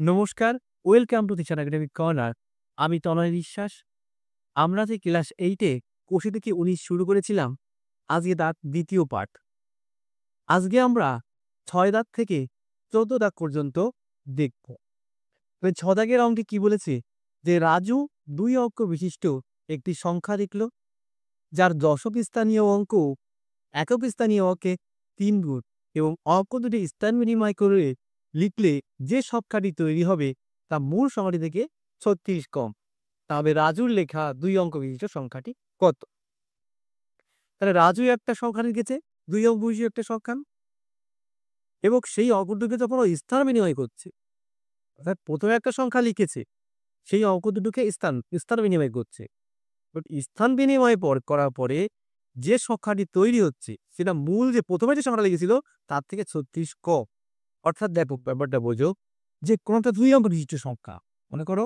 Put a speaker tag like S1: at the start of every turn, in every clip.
S1: নমস্কার, welcome to teacher academic corner. আমি তনয় বিশ্বাস। আমরা যে ক্লাস 8 এ কোষে থেকে ১৯ শুরু করেছিলাম, আজকে তার ২য় পার্ট। আজকে আমরা ৬ দাগ থেকে ১৪ দাগ পর্যন্ত দেখব। তবে ৬ দাগের অঙ্কে কি বলেছে? যে রাজু ২ অঙ্ক বিশিষ্ট একটি সংখ্যা লিখল, যার দশক স্থানীয় অঙ্ক একক স্থানীয় অঙ্কে ৩ গুণ এবং অঙ্ক দুটি স্থান বিনিময় করে লিখলে যে সংখ্যাটি তৈরি হবে তা মূল সংখ্যাটি থেকে ৩৬ কম। তবে রাজুর লেখা ২ অঙ্ক বিশিষ্ট সংখ্যাটি কত? তাহলে রাজু একটা সংখ্যা লিখেছে, ২ অঙ্ক বিশিষ্ট একটা সংখ্যা, এবং সেই অঙ্ক দুটোকে যখন ও স্থান বিনিময় করছে, অর্থাৎ ১ম এ একটা সংখ্যা লিখেছে, সেই অঙ্ক দুটোকে স্থান বিনিময় করছে। বাট স্থান বিনিময় করার পরে যে সংখ্যাটি তৈরি হচ্ছে সেটা মূল যে ১ম এ যে সংখ্যাটা লিখেছিল তার থেকে ৩৬ কম। অর্থাৎ দেখো ব্যাপারটা বোঝো, যে কোন একটা ২ অঙ্ক বিশিষ্ট সংখ্যা, মনে করো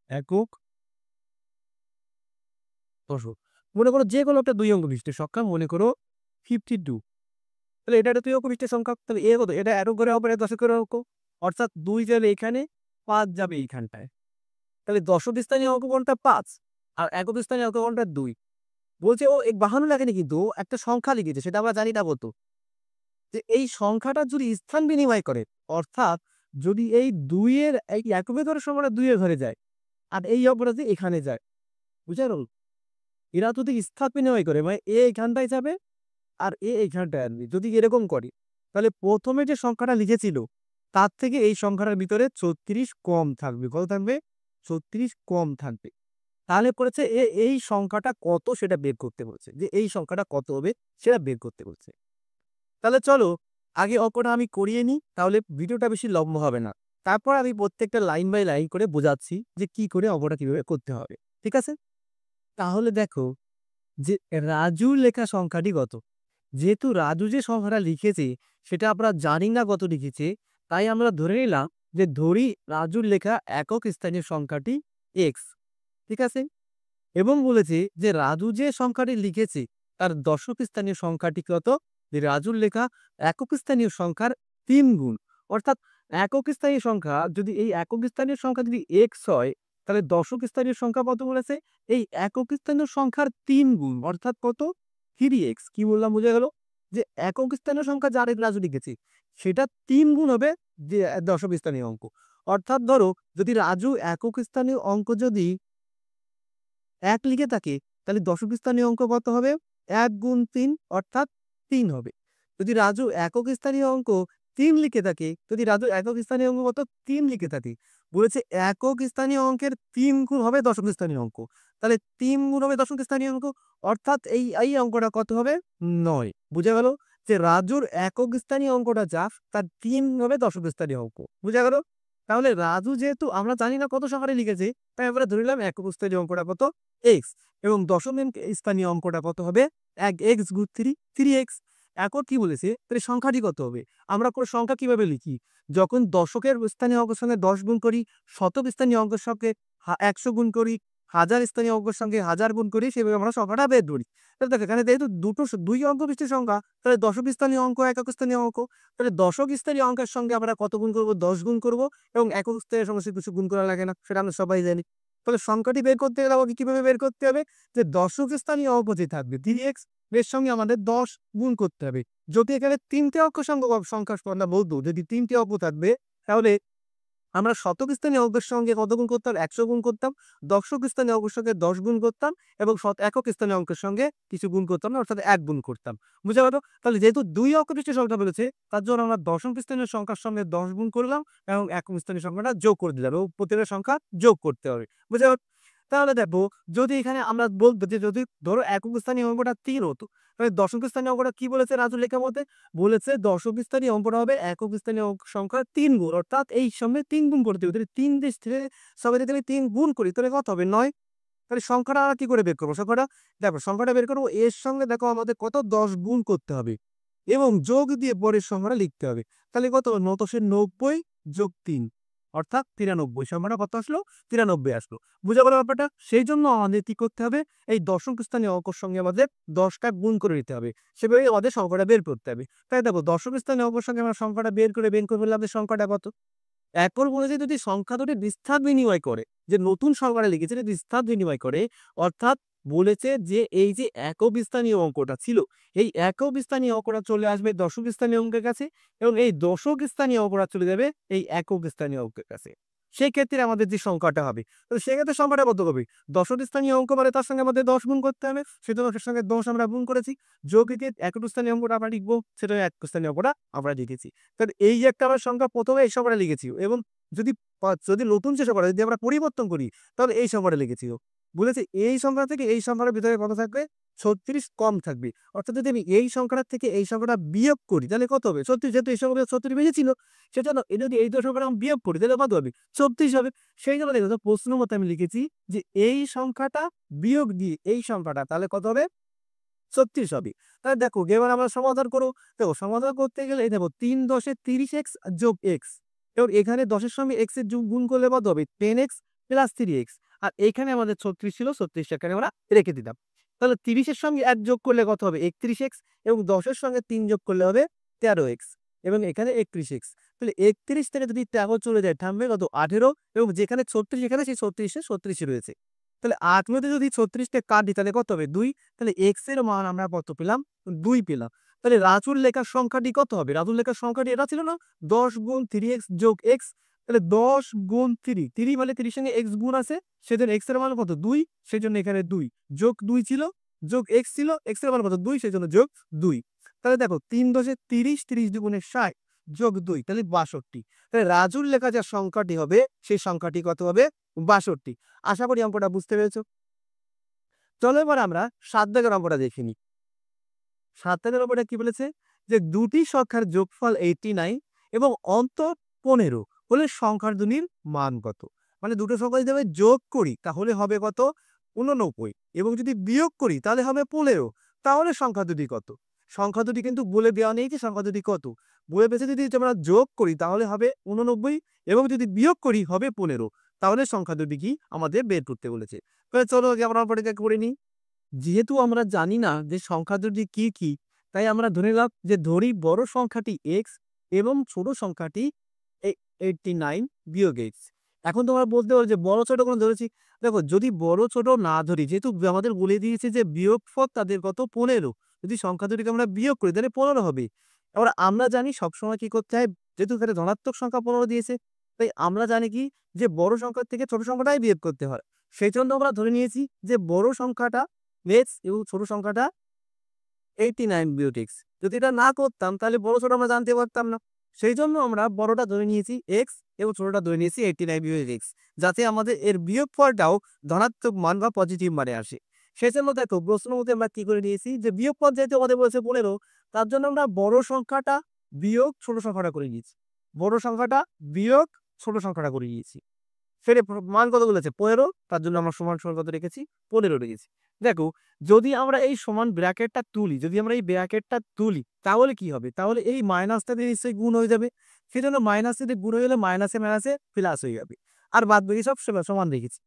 S1: একক দশক, মনে করো যে কোনো একটা ২ অঙ্ক বিশিষ্ট সংখ্যা, মনে করো 52। তাহলে এটা একটা ২ অঙ্ক বিশিষ্ট সংখ্যা। তাহলে এ কত? এটা একক ঘরে হবে, এটা দশকের অঙ্ক। অর্থাৎ ২ যাবে এখানে, ৫ যাবে এইখানটায়। তাহলে দশক স্থানীয় অঙ্ক কোনটা? ৫। আর একক স্থানীয় অঙ্ক কোনটা? ২। বলছে ও ৫২ লেখেনি, কিন্তু ও একটা সংখ্যা লিখেছে, সেটা আমরা জানি না কত। যে এই সংখ্যাটা যদি স্থান বিনিময় করে, অর্থাৎ যদি এই ২ এর এই এককের ঘরের সংখ্যাটা ২ এর ঘরে যায় আর এই অপরাধী এখানে যায়, বুঝা গেল? এরা যদি স্থান বিনিময় করে, মানে এ এখানটায় যাবে আর এ এইখানটায় আসবে, যদি এরকম করে, তাহলে ১ম এ যে সংখ্যাটা লিখেছিল তার থেকে এই সংখ্যাটার ভিতরে ৩৬ কম থাকবে। কত থাকবে? ৩৬ কম থাকবে। তাহলে পড়েছে এই সংখ্যাটা কত সেটা বের করতে বলছে। যে এই সংখ্যাটা কত হবে সেটা বের করতে বলছে। তাহলে চলো আগে অঙ্কটা আমি করিয়ে নিই, তাহলে ভিডিওটা বেশি লম্বা হবে না। তারপর আমি প্রত্যেকটা লাইন বাই লাইন করে বোঝাচ্ছি যে কি করে অঙ্কটা কিভাবে করতে হবে। ঠিক আছে? তাহলে দেখো, যে রাজুর লেখা সংখ্যাটি কত? যেহেতু রাজু যে সংখ্যাটা লিখেছে সেটা আমরা জানি না কত লিখেছে, তাই আমরা ধরে নিলাম যে ধরি রাজুর লেখা একক স্থানীয় সংখ্যাটি এক্স। ঠিক আছে? এবং বলেছে যে রাজু যে সংখ্যাটি লিখেছে তার দশক স্থানীয় সংখ্যাটি কত? যে রাজুর লেখা একক স্থানীয় সংখ্যার ৩ গুণ। অর্থাৎ একক স্থানীয় সংখ্যা যদি এই একক স্থানীয় সংখ্যা যদি এক্স হয়, তাহলে দশক স্থানীয় সংখ্যা কত বলেছে? এই একক স্থানীয় সংখ্যার ৩ গুণ, অর্থাৎ কত? 3x। কি বললাম, বোঝা গেল? যে একক স্থানীয় সংখ্যা যার রাজু লিখেছে সেটা ৩ গুণ হবে যে দশক স্থানীয় অঙ্ক। অর্থাৎ ধরো, যদি রাজু একক স্থানীয় অঙ্ক যদি ১ লিখে থাকে, তাহলে দশক স্থানীয় অঙ্ক কত হবে? ১ গুণ ৩, অর্থাৎ ৩ হবে। যদি রাজু একক স্থানীয় অঙ্ক ৩ লিখে থাকে, যদি রাজু একক স্থানীয় অঙ্ক কত? ৩ লিখে থাকে। বলেছে একক স্থানীয় অঙ্কের ৩ গুণ হবে দশক স্থানীয় অঙ্ক। তাহলে ৩ গুণ হবে দশক স্থানীয় অঙ্ক, অর্থাৎ এই অঙ্কটা কত হবে? ৯। বুঝা গেল? যে রাজুর একক স্থানীয় অঙ্কটা যা, তার ৩ হবে দশক স্থানীয় অঙ্ক। বুঝা গেল? তাহলে রাজু যেহেতু আমরা জানি না কত সংখ্যাটা লিখেছে, তাই আমরা ধরে নিলাম একক স্থানীয় অঙ্কটা কত? এক্স। এবং দশমিক স্থানীয় অঙ্কটা কত হবে? এক্স গুণ 3x। এখন কি বলেছে? তাহলে সংখ্যাটি কত হবে? আমরা কোনো সংখ্যা কিভাবে লিখি? যখন দশকের স্থানীয় অঙ্কের সঙ্গে ১০ গুণ করি, শতক স্থানীয় অঙ্কের সঙ্গে ১০০ গুণ করি, হাজার স্থানীয় অঙ্কের সঙ্গে ১০০০ গুণ করি, সেভাবে আমরা সংখ্যাটা বের করি। তাহলে দেখো, এখানে যেহেতু ২ অঙ্ক বিশিষ্ট সংখ্যা, তাহলে দশক স্থানীয় অঙ্ক, একক স্থানীয় অঙ্ক। তাহলে দশক স্থানীয় অঙ্কের সঙ্গে আমরা কত গুণ করব? ১০ গুণ করব। এবং একক স্থানীয় সঙ্গে কিছু গুণ করা লাগে না, সেটা আমরা সবাই জানি। তাহলে সংখ্যাটি বের করতে গেলে আমাকে কিভাবে বের করতে হবে? যে দশক স্থানীয় অঙ্ক যে থাকবে 3x, এর সঙ্গে আমাদের ১০ গুণ করতে হবে। যদি এখানে ৩ টে অঙ্ক সংখ্যা আমরা বলতো, যদি ৩ টে অঙ্ক থাকবে, তাহলে আমরা শতক স্থানীয় অঙ্কের সঙ্গে কত গুণ করতাম? ১০০ গুণ করতাম। দশক স্থানীয় অঙ্কের সঙ্গে ১০ গুণ করতাম এবং একক স্থানীয় অঙ্কের সঙ্গে কিছু গুণ করতাম না, অর্থাৎ ১ গুণ করতাম। বুঝা গেল? তাহলে যেহেতু ২ অঙ্ক বিশিষ্ট সংখ্যা বলেছে, তার জন্য আমরা দশম স্থানীয় সংখ্যার সঙ্গে ১০ গুণ করলাম এবং একক স্থানীয় সংখ্যাটা যোগ করে দিলাম এবং প্রত্যেকটা সংখ্যা যোগ করতে হবে। বুঝা গেল? তাহলে দেখো, যদি এখানে আমরা বলবো যে যদি ধরো একক স্থানীয় অঙ্কটা ৩ হতো, তাহলে দশক স্থানীয় অঙ্কটা কি বলেছে রাজুর লেখার মধ্যে? বলেছে দশক স্থানীয় অঙ্কটা হবে একক স্থানীয় সংখ্যার ৩ গুণ, অর্থাৎ এই সঙ্গে ৩ গুণ করতে হবে। তাহলে ৩ দিয়ে সবাই যদি আমি ৩ গুণ করি, তাহলে কত হবে? ৯। তাহলে সংখ্যাটা আমরা কি করে বের করবো? সংখ্যাটা বের করবো, এর সঙ্গে দেখো আমাদের কত? ১০ গুণ করতে হবে এবং যোগ দিয়ে পরের সংখ্যাটা লিখতে হবে। তাহলে কত? ৯ × ৯০ + ৩। অর্থাৎ 93 সংখ্যাটা কত আসলো 93 আসলো। বুঝা গেল ব্যাপারটা? সেই জন্য আমাদের কি করতে হবে এই দশম স্থানীয় অঙ্কের সঙ্গে আমাদের 10টা গুণ করে নিতে হবে, সেভাবেই আমাদের সংখ্যাটা বের করতে হবে। তাই দেখো দশম স্থানীয় অঙ্কের সঙ্গে আমরা সংখ্যাটা বের করে ফেললে আমাদের সংখ্যাটা কত। এখন বলেছে যদি সংখ্যা দুটি বিস্তার বিনিময় করে, যে নতুন সংখ্যাটা লিখেছে যে বিস্তার বিনিময় করে, অর্থাৎ বলেছে যে এই যে একক স্থানীয় অঙ্কটা ছিল এই একক স্থানীয় অঙ্কটা চলে আসবে দশক স্থানীয় অঙ্কের কাছে এবং এই দশক স্থানীয় অঙ্কটা চলে যাবে এই একক স্থানীয় অঙ্কের কাছে। সেই ক্ষেত্রে আমাদের যে সংখ্যাটা হবে, তো সেক্ষেত্রে সংখ্যাটা কত হবে, দশক স্থানীয় অঙ্ক মানে তার সঙ্গে আমাদের 10 গুণ করতে হবে, সেটা 10-এর সঙ্গে 10 আমরা গুণ করেছি, যোগ একে একক স্থানীয় অঙ্কটা আমরা লিখবো, সেটা একক স্থানীয় অঙ্কটা আমরা লিখেছি। তাহলে এই যে একটা আমরা সংখ্যা প্রথমে এই সংখ্যাটা লিখেছি এবং যদি যদি নতুন যে সংখ্যাটা যদি আমরা পরিবর্তন করি তাহলে এই সংখ্যাটা লিখেছি। বলেছে এই সংখ্যা থেকে এই সংখ্যাটার ভিতরে কত থাকবে 36 কম থাকবে। অর্থাৎ যদি আমি এই সংখ্যাটা থেকে এই সংখ্যাটা বিয়োগ করি তাহলে কত হবে 36, যেহেতু এই সংখ্যা 36 বেশি ছিল সেজন্য যদি এই দুটো সংখ্যাটা আমি বিয়োগ করি তাহলে কত হবে 36 হবে। সেই জন্য দেখো প্রশ্ন মতো আমি লিখেছি যে এই সংখ্যাটা বিয়োগ দিয়ে এই সংখ্যাটা তাহলে কত হবে 36 হবে। তাহলে দেখো এবার আমরা সমাধান করবো। দেখো সমাধান করতে গেলে এই দেখো 3 10 এ 30x যোগ x এবং এখানে 10 এর সঙ্গে x এর গুণ করলে কত হবে 10x প্লাস 3x, আর এখানে আমাদের 36 ছিল 36 টাকে আমরা রেখে দিলাম। তাহলে 30 এর সঙ্গে 1 যোগ করলে কত হবে 31x এবং 10 এর সঙ্গে 3 যোগ করলে হবে 13x এবং এখানে 31x। তাহলে 31 থেকে যদি 13 চলে যায় থামবে কত 18 এবং যেখানে 36 এখানে সেই 36 রয়েছে। তাহলে 8 মধ্যে যদি 36 কে কাটি তাহলে কত হবে 2, তাহলে x এর মান আমরা কত পেলাম 2 পেলাম। তাহলে রাজুর লেখার সংখ্যাটি কত হবে, রাজুর লেখার সংখ্যাটি এটা ছিল না 10 গুণ 3x যোগ x, তাহলে 10 গুণ 3 মানে 30 সঙ্গে x গুণ আছে সেজন্য x এর মান কত 2, সেজন্য এখানে 2 যোগ 2 ছিল যোগ x ছিল x এর মান কত 2 সেজন্য যোগ 2। তাহলে দেখো 3 10 এ 30 30 দুগুণে 60 যোগ 2 তাহলে 62। তাহলে রাজুর লেখা যে সংখ্যাটি হবে সেই সংখ্যাটি কত হবে 62। আশা করি অঙ্কটা বুঝতে পেরেছো। চলো এবার আমরা 7 দাগের অঙ্কটা দেখে নিই। 7 দাগের অঙ্কটা কি বলেছে যে দুটি সংখ্যার যোগফল 89 এবং অন্তর 15 হলে সংখ্যার দুটির মান কত। মানে দুটো সংখ্যা যদি আমি যোগ করি তাহলে হবে কত 89 এবং যদি বিয়োগ করি তাহলে হবে 15, তাহলে সংখ্যা দুটি কত। সংখ্যা দুটি কিন্তু বলে দেওয়া নেই যে সংখ্যা দুটি কত, বলে পেয়েছে যদি আমরা যোগ করি তাহলে হবে 89 এবং যদি বিয়োগ করি হবে 15, তাহলে সংখ্যা দুটি কি আমাদের বের করতে বলেছে। তাহলে চলো আমরা পরীক্ষা করে নিই। যেহেতু আমরা জানি না যে সংখ্যা দুটি কি কি, তাই আমরা ধরে নিলাম যে ধরি বড় সংখ্যাটি x এবং ছোট সংখ্যাটি 89 বিয়োগ x। এখন তোমরা বলতে পারো যে বড় ছোট কোন ধরেছি, দেখো যদি বড় ছোট না ধরি, যেহেতু আমাদের বলে দিয়েছে যে বিয়োগফল তাদের কত 15, যদি সংখ্যা দুটিকে আমরা বিয়োগ করি তাহলে 15 হবে। এবার আমরা জানি সবসময় কি করতে হয়, যেহেতু এখানে ধনাত্মক সংখ্যা 15 দিয়েছে তাই আমরা জানি কি যে বড় সংখ্যা থেকে ছোট সংখ্যাটাই বিয়োগ করতে হয়। সেই জন্য আমরা ধরে নিয়েছি যে বড় সংখ্যাটা x এবং ছোট সংখ্যাটা 89 বিয়োগ x। যদি এটা না করতাম তাহলে বড় ছোট আমরা জানতে পারতাম না। সেই জন্য আমরা বড়টা ধরে নিয়েছি x এবং ছোটটা ধরে নিয়েছি 89 বিয়োগ x, যাতে আমাদের এর বিয়োগফলটাও ধনাত্মক মান বা পজিটিভ মানে আসে। সেই জন্য দেখো প্রশ্ন মতে আমরা কি করে নিয়েছি যে বিয়োগফল যেহেতু আমাদের বলেছে 15, তার জন্য আমরা বড় সংখ্যাটা বিয়োগ ছোট সংখ্যাটা করে নিয়েছি, বড় সংখ্যাটা বিয়োগ ছোট সংখ্যাটা করে নিয়েছি। ফেরে মান কত বলেছে 15, তার জন্য আমরা সমান সমান কত রেখেছি 15 রেখেছি। দেখো যদি আমরা এই সমান ব্র্যাকেটটা তুলি, যদি আমরা এই ব্র্যাকেটটা তুলি তাহলে কি হবে, তাহলে এই মাইনাসটা দিয়ে নিশ্চয়ই গুণ হয়ে যাবে, সেজন্য মাইনাস দিয়ে গুণ হয়ে গেলে মাইনাসে মাইনাসে প্লাস হয়ে যাবে, আর বাদ বাকি সব সমান রেখেছি।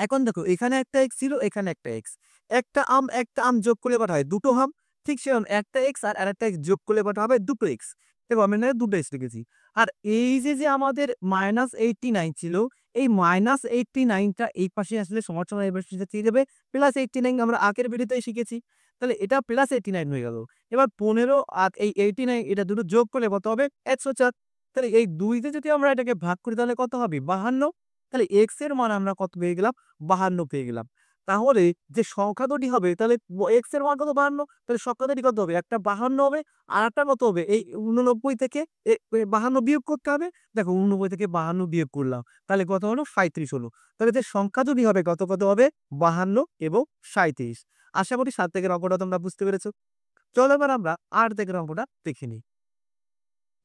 S1: এখন দেখো এখানে একটা x ছিল এখানে একটা x, একটা আম যোগ করলে কত হয় দুটো আম, ঠিক সেরকম একটা x আর আরেকটা x যোগ করলে কত হবে দুটো x, দেখো আমি এখানে দুটো x লিখেছি। আর এই যে আমাদের -89 ছিল, এই -89টা এই পাশে আসলে সমান সমান এই পাশে চেয়ে যাবে +89, আমরা আগের ভিডিওতেই শিখেছি। তাহলে এটা +89 হয়ে গেল। এবার 15 আর এই 89 এটা দুটো যোগ করলে কত হবে 104। তাহলে এই 2 দিয়ে যদি আমরা এটাকে ভাগ করি তাহলে কত হবে 52। তাহলে x এর মান আমরা কত পেয়ে গেলাম 52 পেয়ে গেলাম। তাহলে যে সংখ্যা দুটি হবে তাহলে x এর মান কত 52, তাহলে সংখ্যা দুটি কত হবে, একটা 52 হবে আর একটা কত হবে এই 89 থেকে 52 বিয়োগ করতে হবে। দেখো 89 থেকে 52 বিয়োগ করলাম তাহলে কত হলো 37 হলো। তাহলে যে সংখ্যা দুটি হবে কত হবে 52 এবং 37। আশা করি 7 থেকে অঙ্কটা তোমরা বুঝতে পেরেছো। চলো এবার আমরা 8 থেকে অঙ্কটা দেখে নিই।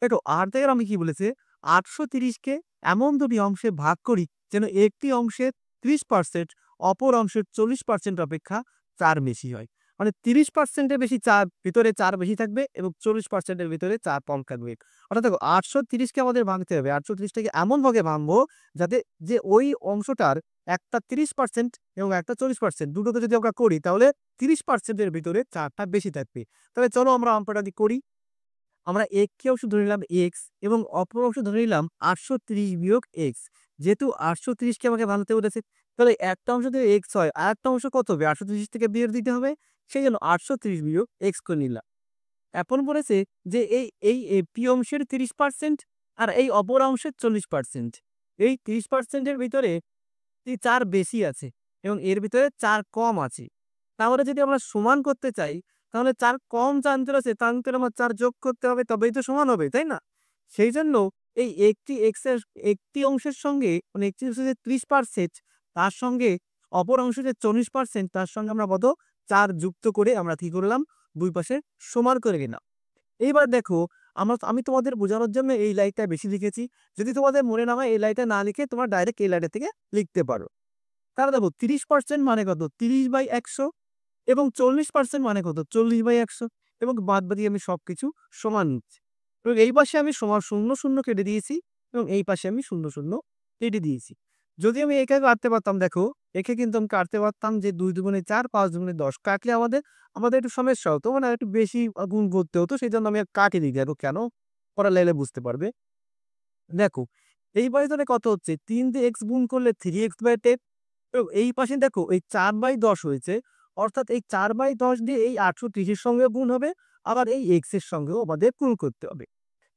S1: দেখো 8 থেকে আমি কি বলেছে 830 কে এমন দুটি অংশে ভাগ করি যেন একটি অংশের 30% অপর অংশের 40% অপেক্ষা 4 বেশি হয়। মানে 30% এর বেশি চার ভিতরে 4 বেশি থাকবে এবং 40% এর ভিতরে 4 কম থাকবে। অর্থাৎ দেখো 830 কে আমাদের ভাঙতে হবে। 830 টাকে এমন ভাগে ভাঙবো যাতে যে ওই অংশটার একটা 30% এবং একটা 40% দুটোকে যদি আমরা করি তাহলে 30% এর ভিতরে 4 টা বেশি থাকবে। তাহলে চলো আমরা অঙ্কটা করি। আমরা একটি অংশ ধরে নিলাম x এবং অপর অংশ ধরে নিলাম 830 বিয়োগ x। যেহেতু 830 কে আমাকে ভাঙতে বলেছে, তাহলে একটা অংশ যদি x হয় আর একটা অংশ কত হবে? 830 থেকে বিয়োগ দিতে হবে। সেই জন্য 830 বিয়োগ x করে নিলাম। এখন বলেছে যে এই p অংশের 30% আর এই অপর অংশের 40%। এই 30% এর ভিতরে 4 বেশি আছে এবং এর ভিতরে 4 কম আছে। তাহলে যদি আমরা সমান করতে চাই, তাহলে 4 কম জানতে আছে তার ভিতরে আমার 4 যোগ করতে হবে, তবেই তো সমান হবে, তাই না? সেই জন্য এই একটি এক্স এর একটি অংশের সঙ্গে মানে একটি অংশের যে 30% তার সঙ্গে অপর অংশের যে 40% তার সঙ্গে আমরা কত 4 যুক্ত করে আমরা কি করলাম? দুই পাশে সমান করে নিলাম। এইবার দেখো আমি তোমাদের বোঝানোর জন্য এই লাইনটা বেশি লিখেছি। যদি তোমাদের মনে না হয় এই লাইনটা না লিখে তোমরা ডাইরেক্ট এই লাইনটা থেকে লিখতে পারো। তাহলে দেখো 30% মানে কত? 30/100 এবং 40% মানে কত? 40/100 এবং বাদবাকি আমি সবকিছু সমান নিচ্ছি। এবং এই পাশে আমি সমান 0, 0 কেটে দিয়েছি এবং এই পাশে আমি 0, 0 কেটে দিয়েছি। যদি আমি একে কাটতে পারতাম দেখো, একে কিন্তু আমি কাটতে পারতাম যে 2 দুগুণে 4, 5 দুগুণে 10 কাটলে আমাদের একটু সমস্যা হতো। মানে একটু বেশি গুণ করতে হতো। সেজন্য আমি কাটিয়ে দিই। দেখো কেন? পরে লাইলে বুঝতে পারবে। দেখো এই পাশে তাহলে কত হচ্ছে? 3 দিয়ে x গুণ করলে 3x/10 এবং এই পাশে দেখো এই 4/10 হয়েছে। অর্থাৎ এই 4/10 দিয়ে এই 830 এর সঙ্গে গুণ হবে, আবার এই x এর সঙ্গেও আমাদের গুণ করতে হবে।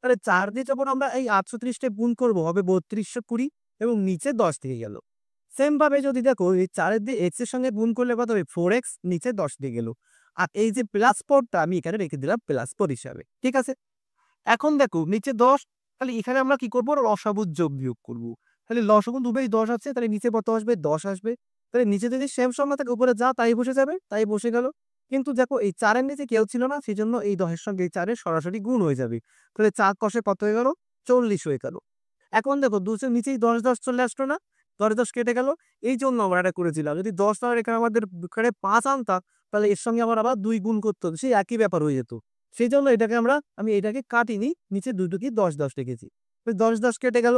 S1: তাহলে 4 দিয়ে যখন আমরা এই 830 টা গুণ করব হবে 3220 এবং নিচে 10 থেকে গেল। সেম ভাবে যদি দেখো এই 4 দিয়ে x এর সঙ্গে গুণ করলে কত হবে? 4x নিচে 10 দিয়ে গেল। আর এই যে প্লাস 4 টা আমি এখানে রেখে দিলাম প্লাস 4 হিসাবে। ঠিক আছে? এখন দেখো নিচে 10, তাহলে এখানে আমরা কি করব? লসাগু যোগ বিয়োগ করব। তাহলে লসাগু দুটোই 10 আছে, তাহলে নিচে কত আসবে? 10 আসবে। তাহলে নিচে যদি সেম সংখ্যা থাকে উপরে যা তাই বসে যাবে, তাই বসে গেল। কিন্তু দেখো এই 4 এর নিচে কেউ ছিল না, সেজন্য এই 10 এর সঙ্গে এই 4 এর সরাসরি গুণ হয়ে যাবে। তাহলে 4 কষে কত হয়ে গেল? 40 হয়ে গেল। এখন দেখো 2 এর নিচেই 10 10 চলে আসলো না? 10 10 কেটে গেল। এই জন্য আমরা এটা করেছিলাম। যদি 10 আর এখানে আমাদের এখানে 5 আনতাম, তাহলে এর সঙ্গে আমার আবার 2 গুণ করতে হতো। সেই একই ব্যাপার হয়ে যেত। সেইজন্য আমি এটাকে কাটিনি। নিচে দুটোকে 10 10 রেখেছি। তো 10 10 কেটে গেল।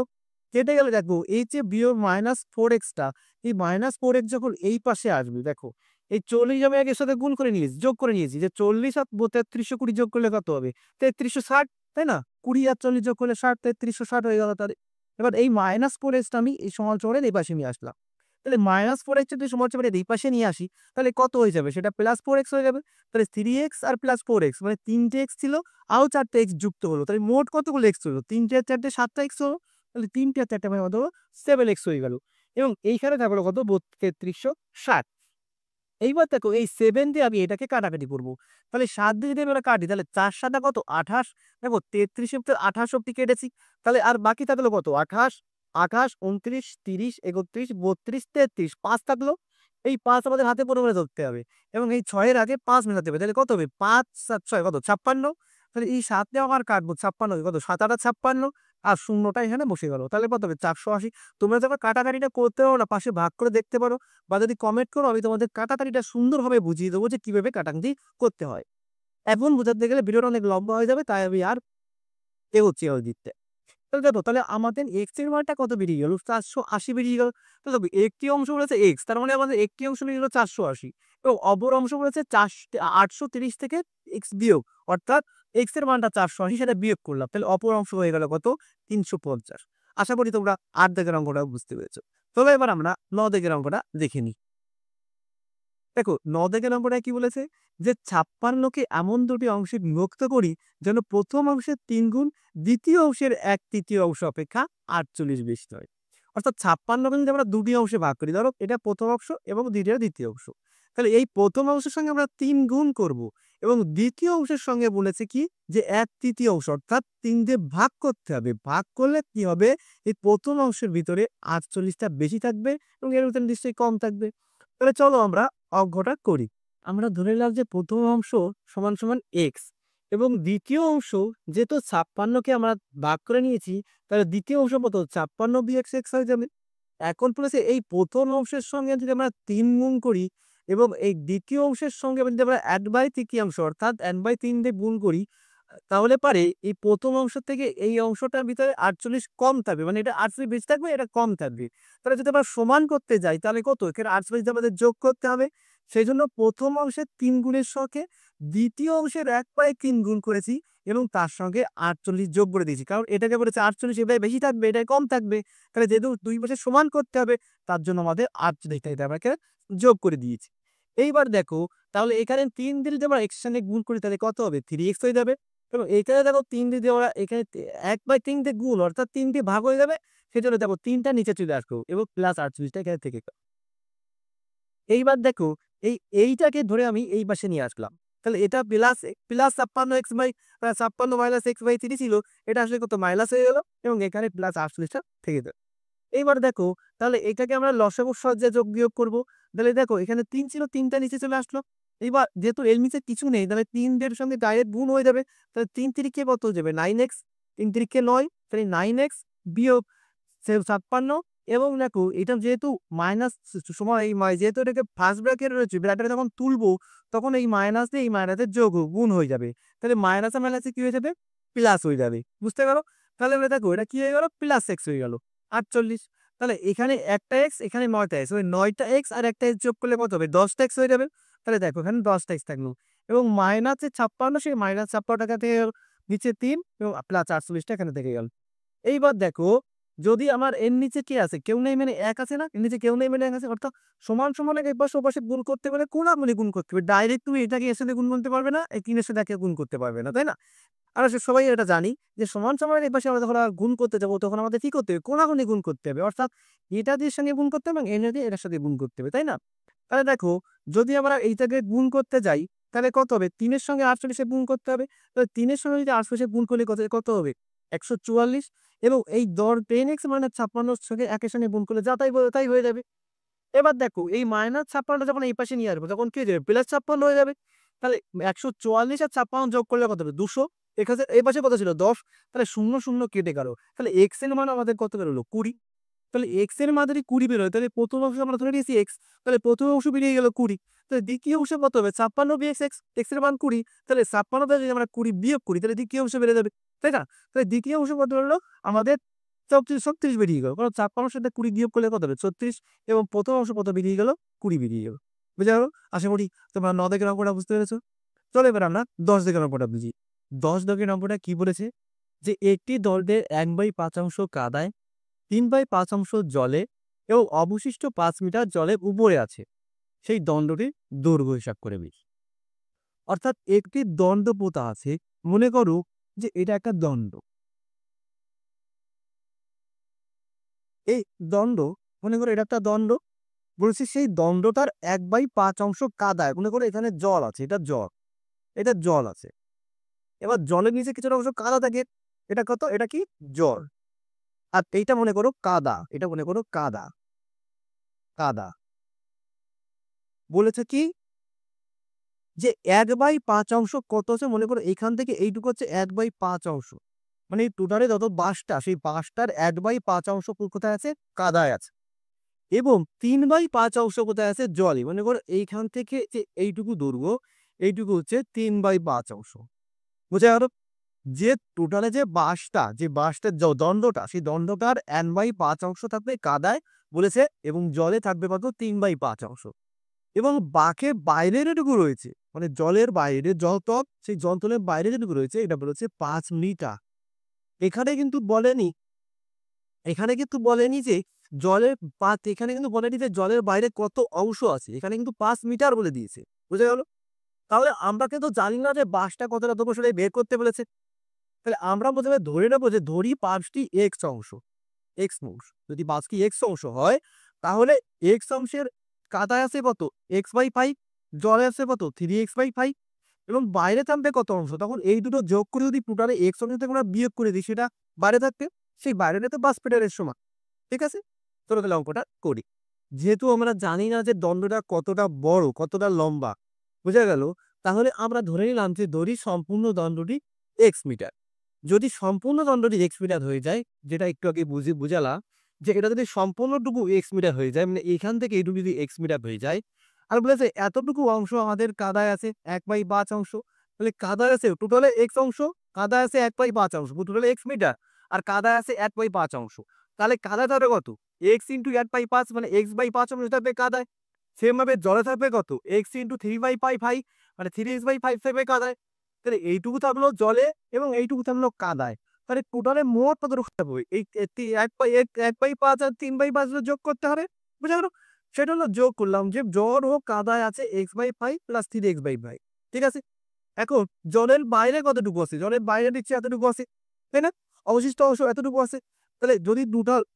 S1: কেটে গেলে দেখো এই যে বিয়োগ -4x টা, এই -4x যখন এই পাশে আসবে দেখো, এই 40 আমি এর সাথে গুণ করে নিয়েছি, যোগ করে নিয়েছি যে 40 আর 3320 যোগ করলে কত হবে? 3360, তাই না? 20 আর 40 যোগ করলে 60, 3360 হয়ে গেল তাহলে। এবার এই -4x টা আমি এই সমান্তরালের এই পাশে নিয়ে আসলাম। তাহলে -4x যদি সমান্তরালের এই পাশে নিয়ে আসি, তাহলে কত হয়ে যাবে? সেটা +4x হয়ে যাবে। তাহলে 3x আর +4x মানে 3 টে x ছিল, আরো 4 টে x যুক্ত হলো। তাহলে মোট কতগুলো x হলো? 3 টে আর 4 টে 7 টা x হলো। তাহলে 3 টে আর 4 টে মানে কত হলো? 7x হয়ে গেল। এবং এইখানে থাকলো কত? 3360। এইবার দেখো এই 7 দিয়ে আমি এটাকে কাটাকাটি করব। তাহলে 7 দিয়ে যদি আমি এটা কাটি তাহলে 4 7 কত? 28। দেখো 33 এর ভিতর 28 অব্দি কেটেছি। তাহলে আর বাকি থাকলো কত? 28, 28, 29, 30, 31, 32, 33, 5 থাকলো। এই 5 আমাদের হাতে মনে মনে ধরতে হবে এবং এই 6 এর আগে 5 মেলাতে হবে। তাহলে কত হবে? 5 7 6 কত? 56। তাহলে এই 7 দিয়ে আমার কাটবো 56 কত? 7 8 56 আর শূন্যটা এখানে বসে গেল। তাহলে কত হবে? 480। তোমরা যখন কাটাকাটিটা করতে পারো না, পাশে ভাগ করে দেখতে পারো বা যদি কমেন্ট করো আমি তোমাদের কাটাকাটিটা সুন্দরভাবে বুঝিয়ে দেবো যে কিভাবে কাটাকাটি করতে হয়। এখন বোঝাতে গেলে ভিডিওটা অনেক লম্বা হয়ে যাবে, তাই আমি আর এগোচ্ছি ওই দিকতে। তাহলে দেখো তাহলে আমাদের x এর মানটা কত বেরিয়ে গেল? 480 বেরিয়ে গেল। তো দেখো একটি অংশ বলেছে x, তার মানে আমাদের একটি অংশ বেরিয়ে গেল 480 এবং অপর অংশ বলেছে 830 থেকে x বিয়োগ, অর্থাৎ x এর মানটা 480 সেটা বিয়োগ করলাম। তাহলে অপর অংশ হয়ে গেল কত? 350। আশা করি তোমরা 8 দাগের অঙ্কটা বুঝতে পেরেছো। তবে এবার আমরা 9 দাগের অঙ্কটা দেখে নিই। দেখো 9 দাগের অঙ্কটা কি বলেছে? যে 56 কে এমন দুটি অংশে বিভক্ত করি যেন প্রথম অংশের 3 গুণ দ্বিতীয় অংশের 1/3 অংশ অপেক্ষা 48 বেশি হয়। অর্থাৎ 56 কে যদি আমরা দুটি অংশে ভাগ করি, ধরো এটা প্রথম অংশ এবং দ্বিতীয় অংশ। তাহলে এই প্রথম অংশের সঙ্গে আমরা 3 গুণ করব এবং দ্বিতীয় অংশের সঙ্গে বলেছে কি যে 1/3 অংশ, অর্থাৎ 3 দিয়ে ভাগ করতে হবে। ভাগ করলে কি হবে? এই প্রথম অংশের ভিতরে 48 টা বেশি থাকবে এবং এর ভিতরে নিশ্চয়ই কম থাকবে। তাহলে চলো আমরা অঙ্কটা করি। আমরা ধরে নিলাম যে প্রথম অংশ সমান সমান x এবং দ্বিতীয় অংশ যেহেতু 56 কে আমরা ভাগ করে নিয়েছি, তাহলে দ্বিতীয় অংশ কত? 56 বিয়োগ x হয়ে যাবে। এখন বলেছে এই প্রথম অংশের সঙ্গে যদি আমরা 3 গুণ করি, এবং এই দ্বিতীয় অংশের সঙ্গে যদি আমরা 1/তৃতীয়াংশ অর্থাৎ 1/3 দিয়ে গুণ করি, তাহলে পারে এই প্রথম অংশ থেকে এই অংশটার ভিতরে 48 কম থাকবে, মানে এটা 48 বেশি থাকবে, এটা কম থাকবে। তাহলে যদি আমরা সমান করতে যাই তাহলে কত, এখানে 48 দিয়ে আমাদের যোগ করতে হবে। সেই জন্য প্রথম অংশের 3 গুণের সঙ্গে দ্বিতীয় অংশের 1/3 গুণ করেছি এবং তার সঙ্গে 48 যোগ করে দিয়েছি, কারণ এটাকে বলেছে 48 এটাই বেশি থাকবে, এটাই কম থাকবে। তাহলে যেহেতু দুই পাশে সমান করতে হবে, তার জন্য আমাদের 48টা আমাকে যোগ করে দিয়েছি। এইবার দেখো, তাহলে এখানে 3 দিয়ে যদি আমরা x এর সঙ্গে গুণ করি তাহলে কত হবে, 3x হয়ে যাবে। এবং এখানে দেখো 3 দিয়ে আমরা এখানে 1/3 দিয়ে গুণ অর্থাৎ 3 দিয়ে ভাগ হয়ে যাবে, সেজন্য দেখো 3টা নিচে চলে আসলো এবং প্লাস 48টা এখানে থেকে গেল। এইবার দেখো, এইটাকে ধরে আমি এই পাশে নিয়ে আসলাম। তাহলে এটা প্লাস প্লাস 56 মাইনাস x/3 ছিল, এটা আসলে কত মাইনাস হয়ে গেল এবং এখানে প্লাস 48টা থেকে গেল। এইবার দেখো, তাহলে এটাকে আমরা লসাগুর সাহায্যে যোগ বিয়োগ করব। তাহলে দেখো এখানে 3 ছিল, 3টা নিচে চলে আসলো। এবার যেহেতু এর নিচে কিছু নেই, তাহলে 3 এর সঙ্গে ডাইরেক্ট গুণ হয়ে যাবে। তাহলে 3 3 কত হয়ে যাবে, 9x, 3 3 9, তাহলে 9x বিয়োগ 56। এবং দেখো এটা যেহেতু মাইনাস সময় এই যেহেতু এটাকে ফার্স্ট ব্র্যাকেট রয়েছে, ব্র্যাকেটে যখন তুলবো তখন এই মাইনাস দিয়ে এই মাইনাসের যোগ গুণ হয়ে যাবে। তাহলে মাইনাসে মাইনাসে কি হয়ে যাবে, প্লাস হয়ে যাবে। বুঝতে গেল? তাহলে আমরা দেখো এটা কি হয়ে গেল, প্লাস x হয়ে গেল 48। তাহলে এখানে একটা x, এখানে 9টা x, ওই 9টা x আর একটা x যোগ করলে কত হবে, 10টা x হয়ে যাবে। তাহলে দেখো এখানে 10টা x থাকলো এবং মাইনাসে 56, সেই মাইনাস 56 টাকা থেকে গেল নিচে 3 এবং প্লাস 48টা এখানে থেকে গেল। এইবার দেখো, যদি আমার এর নিচে কি আছে, কেউ নেই মানে 1 আছে না, এর নিচে কেউ নেই মানে 1 আছে, অর্থাৎ সমান সমান এই পাশে ওপাশে গুণ করতে পারে, কোনাকুনি গুণ করতে হবে। ডাইরেক্ট তুমি এটাকে এর সাথে গুণ করতে পারবে না, এই 3 এর সাথে একে গুণ করতে পারবে না, তাই না? আর সবাই এটা জানি যে সমান সমান এই পাশে আমরা যখন গুণ করতে যাবো তখন আমাদের কি করতে হবে, কোনাকুনি গুণ করতে হবে, অর্থাৎ এটা দিয়ে সঙ্গে গুণ করতে হবে এবং এটা দিয়ে এটার সাথে গুণ করতে হবে, তাই না? তাহলে দেখো, যদি আমরা এইটাকে গুণ করতে যাই তাহলে কত হবে, 3 এর সঙ্গে 48 গুণ করতে হবে। তাহলে 3 এর সঙ্গে যদি 48 গুণ করলে কত কত হবে, 144। এবং এই 10x মানে 56 সঙ্গে একের সঙ্গে গুণ করলে যা তাই তাই হয়ে যাবে। এবার দেখো এই মাইনাস 56 যখন এই পাশে নিয়ে আসবো তখন কি হয়ে যাবে, প্লাস 56 হয়ে যাবে। তাহলে 144 আর 56 যোগ করলে কত হবে, 200। এখানে এই পাশে কত ছিল, 10। তাহলে 0 0 কেটে গেল। তাহলে x এর মান আমাদের কত বেরোলো, 20। তাহলে x এর মান যদি 20 বেরোয়, তাহলে প্রথম অংশ আমরা ধরে নিয়েছি x, তাহলে প্রথম অংশ বেরিয়ে গেল 20। তাহলে দ্বিতীয় অংশ কত হবে, 56 বিয়োগ x, x এর মান 20। তাহলে 56 থেকে যদি আমরা 20 বিয়োগ করি তাহলে দ্বিতীয় অংশ বেড়ে যাবে, তাই না? তাহলে দ্বিতীয় অংশ কত হলো আমাদের 36 বেরিয়ে গেল, কারণ 56 সাথে 20 বিয়োগ করলে কত হবে, 36। এবং প্রথম অংশ কত বেরিয়ে গেল, 20 বেরিয়ে গেল। বুঝা গেল? আশা করি তোমরা 9 দাগের অঙ্কটা বুঝতে পেরেছো। চলো এবার আমরা 10 দাগের অঙ্কটা বুঝি। 10 দাগের অঙ্কটা কি বলেছে, যে একটি দণ্ডের 1/5 অংশ কাদায়, 3/5 অংশ জলে এবং অবশিষ্ট 5 মিটার জলের উপরে আছে, সেই দণ্ডটির দৈর্ঘ্য হিসাব করে বেশ। অর্থাৎ একটি দণ্ড পোতা আছে, মনে করো যে এটা একটা দণ্ড। এই দণ্ড, মনে করো এটা একটা দণ্ড, বলছি সেই দণ্ডটার 1/5 অংশ কাদায়, মনে করো এখানে জল আছে, এটা জল, এটা জল আছে। এবার জলের নিচে কিছুটা অংশ কাদা থাকে, এটা কত, এটা কি জল। আর এইটা মনে করো কাদা, এটা মনে করো কাদা, কাদা। বলেছে কি যে 1/5 অংশ কত আছে, মনে করো এখান থেকে এইটুকু হচ্ছে 1/5 অংশ, মানে এই টোটালে যত বাঁশটা, সেই বাঁশটার 1/5 অংশ কোথায় আছে, কাদায় আছে। এবং 3/5 অংশ কোথায় আছে, জলে। মনে করো এইখান থেকে যে এইটুকু দৈর্ঘ্য, এইটুকু হচ্ছে 3/5 অংশ। বোঝা গেল? যে টোটালে যে বাঁশটা, যে বাঁশটার দণ্ডটা, সেই দণ্ডটার 1/5 অংশ থাকবে কাদায় বলেছে এবং জলে থাকবে কত, 3/5 অংশ। এবং বাঁকের বাইরের যেটুকু রয়েছে, মানে জলের বাইরে জলতল, সেই জলতলের বাইরে যেটুকু রয়েছে এটা বলেছে 5 মিটার। এখানে কিন্তু বলেনি, এখানে কিন্তু বলেনি যে জলের এখানে কিন্তু বলেনি যে জলের বাইরে কত অংশ আছে, এখানে কিন্তু 5 মিটার বলে দিয়েছে। বুঝা গেল? তাহলে আমরা কিন্তু জানি না যে বাঁশটা কতটা দৈর্ঘ্য সেটা বের করতে বলেছে। তাহলে আমরা প্রথমে ধরে নেবো যে ধরি 5টি x অংশ, x অংশ। যদি 5টি x অংশ হয় তাহলে x অংশের কাদায় আছে কত, x/5, জলে আছে কত, 3x/5 এবং বাইরে থাকবে কত অংশ, তখন এই দুটো যোগ করে যদি টোটালে x অংশ থেকে আমরা বিয়োগ করে দিই সেটা বাইরে থাকবে, সেই বাইরেটা তো 5 মিটারের সমান। ঠিক আছে? চলো তাহলে অঙ্কটা করি। যেহেতু আমরা জানি না যে দণ্ডটা কতটা বড়, কতটা লম্বা, বোঝা গেল? তাহলে আমরা ধরে নিলাম যে দড়ি সম্পূর্ণ দণ্ডটি x মিটার। যদি সম্পূর্ণ দণ্ডটি x মিটার হয়ে যায়, যেটা একটু আগে বুঝালাম যে এটা যদি সম্পূর্ণটুকু x মিটার হয়ে যায়, মানে এখান থেকে এইটুকু যদি x মিটার হয়ে যায়, আর বলেছে এতটুকু অংশ আমাদের কাদায় আছে 1/5 অংশ। তাহলে কাদায় আছে টোটালে x অংশ, কাদায় আছে 1/5 অংশ, টোটালে x মিটার। আর কাদায় আছে 1/5 অংশ। তাহলে কাদায় থাকবে কত? x * 1/5 মানে x/5 অংশ থাকবে কাদায়। সেম ভাবে জলে থাকবে কত? x * 3/5 মানে 3x/5 থাকবে কাদায়। তাহলে এইটুকু থাকলো জলে এবং এইটুকু থাকলো কাদায়। তাহলে টোটালে মোট কতটুকু থাকবে? এই 1/5 আর 3/5 যোগ করতে হবে। বুঝা গেল? সেটা হলো যোগ করলাম যে জ্বর ও কাদায় আছে x/5 প্লাস 3x/5। ঠিক আছে? এখন জলের বাইরে কতটুকু আছে? জলের বাইরে নিচ্ছে এতটুকু আছে। তাই না? অবশিষ্ট অংশ এতটুকু আছে। তাহলে যদি